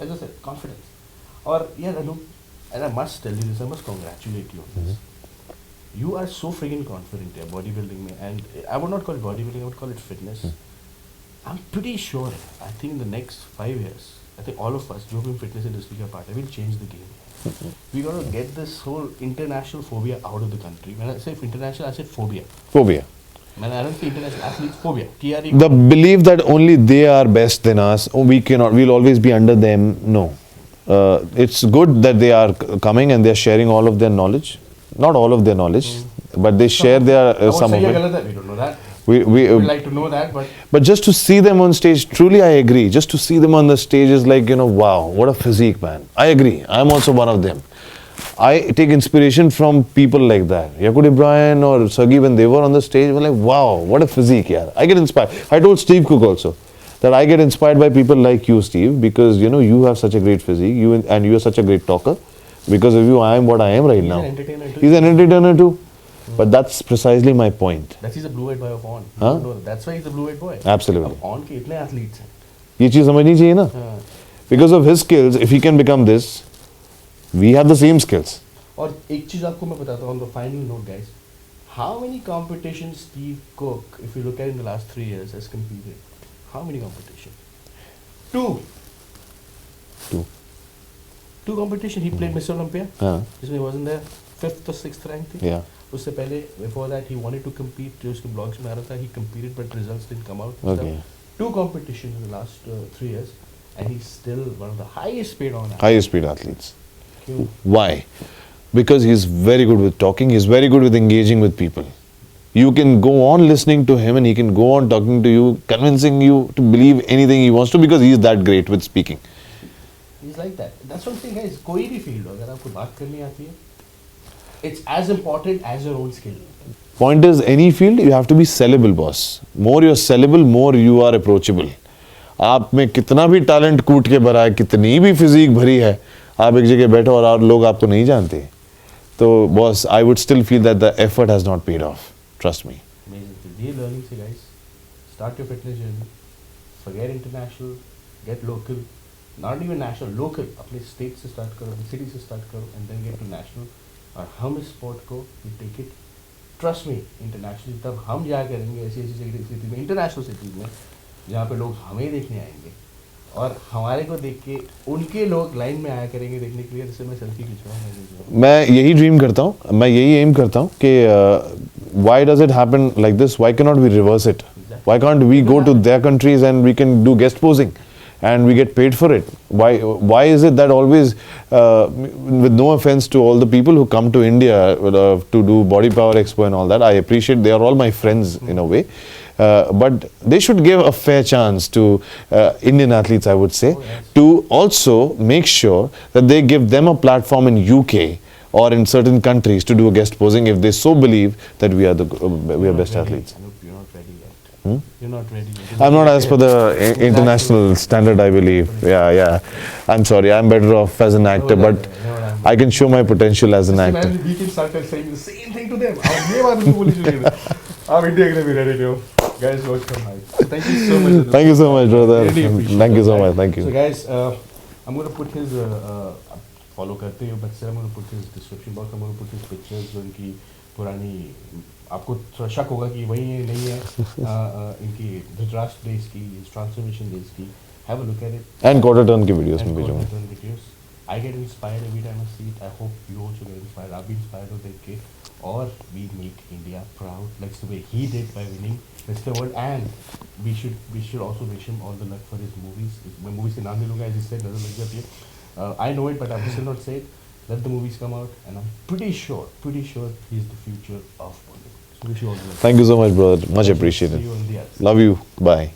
as I said, confidence. और यार Anoop, and I must tell you this, I must congratulate you on this. You are so friggin' confident here, bodybuilding में, and I would not call it bodybuilding, I would call it fitness. I'm pretty sure, I think in the next 5 years, I think all of us, जो भी fitness industry का part है, will change the game. We gotta get this whole international phobia out of the country. When I say international, I said phobia. Phobia. Man, I don't say international athletes, phobia. TRE. The belief that only they are best than us, oh, we cannot, we'll always be under them. No. It's good that they are coming and they're sharing all of their knowledge. Not all of their knowledge, but they share their some of it. We don't know that. We We'd like to know that, but just to see them on stage, truly I agree. Just to see them on the stage is like, you know, wow, what a physique, man. I agree. I'm also one of them. I take inspiration from people like that. Yakub Ibrahim or Sagi, when they were on the stage, were like, wow, what a physique, yeah. I get inspired. I told Steve Cook also that I get inspired by people like you, Steve, because, you know, you have such a great physique, and you are such a great talker. Because of you, I am what I am right now. He's an entertainer too. He's an entertainer too. But that's precisely my point. That's he's a blue-eyed boy of On. You Huh? don't know that. That's why he's a blue-eyed boy. Absolutely. अब On के इतने athletes हैं. ये चीज समझनी चाहिए ना. हाँ. Because of his skills, if he can become this, we have the same skills. और एक चीज आपको मैं बताता हूँ on the final note, guys. How many competitions Steve Cook, if you look at in the last 3 years, has competed? How many competitions? Two. Two competition. He played Miss Olympia. हाँ. जिसमें he wasn't there. 5th or 6th rank थी. Yeah. उससे पहले before that he wanted to compete. जो उसके blogs में आ रहा था, he competed but results didn't come out. Okay. Two competitions in the last 3 years, and he's still one of the highest paid on. Highest speed athletes. क्यों? Why? Because he's very good with talking. He's very good with engaging with people. You can go on listening to him, and he can go on talking to you, convincing you to believe anything he wants to, because he's that great with speaking. He's like that. That's what I'm saying, guys. कोई भी field हो, अगर आपको बात करनी आती है, it's as important as your own skill. Point is, any field you have to be sellable, boss. More you're sellable, more you are approachable. आप में कितना भी टैलेंट कूट के भरा है, कितनी भी फिजिक भरी है, आप एक जगह बैठो और लोग आपको नहीं जानते, तो boss, I would still feel that the effort has not paid off. Trust me. Amazing. Be learning से, guys. Start your fitness journey. Forget international. Get local. Not even national. Local. अपने state से start करो, city से start करो, and then get to national. और हम इस sport को we take it. Trust me, internationally तब हम जाया करेंगे ऐसी सिटी में, international cities में, जहाँ पे लोग हमें देखने आएंगे और हमारे को देख के उनके लोग लाइन में आया करेंगे देखने के लिए, जैसे मैं सेल्फी खिंचवाऊँ. मैं यही ड्रीम करता हूँ, मैं यही एम करता हूँ कि why does it happen like this? Why cannot we reverse it? Why can't we go to their countries and we can do guest posing and we get paid for it? Why is it that always, with no offense to all the people who come to India to do Body Power Expo and all that, I appreciate, they are all my friends in a way. But they should give a fair chance to Indian athletes, I would say, to also make sure that they give them a platform in UK or in certain countries to do a guest posing if they so believe that we are best athletes. You're not ready yet. You're not ready yet. I'm not as per the international standard, I believe. Yeah. I'm sorry, I'm better off as an actor, but I can show my potential as an actor. We can start saying the same thing to them. ये बात उनको बोलनी चाहिए. आप India के लिए भी ready हो. Guys, welcome. So thank you so much. Thank you so much, brother. Really appreciate Thank you so that. much. Thank you. So guys, I'm going to put his follow करते हो, but sir, I'm going to put his description box. I'm going to put his pictures जो इनकी पुरानी, आपको थोड़ा शक होगा कि वही है नहीं है, इनकी धृतराष्ट्र डेज की, ट्रांसफॉर्मेशन डेज की. Have a look at it. And quarter turn की videos And में भेजूँगा. quarter turn videos. I get inspired every time I see it. I hope you also get inspired. I'll be inspired to देख के, और we make India proud, like the way he did by winning Mr. World. And we should also wish him all the luck for his movies. मैं movies के नाम नहीं लूँगा, as he said, नजर लग जाती है. I know it, but I will still not say it. Let the movies come out, and I'm pretty sure he's the future of Bollywood. So wish you all the best. Thank you so much, brother. Much appreciated. See you on the other side. Love you. Bye.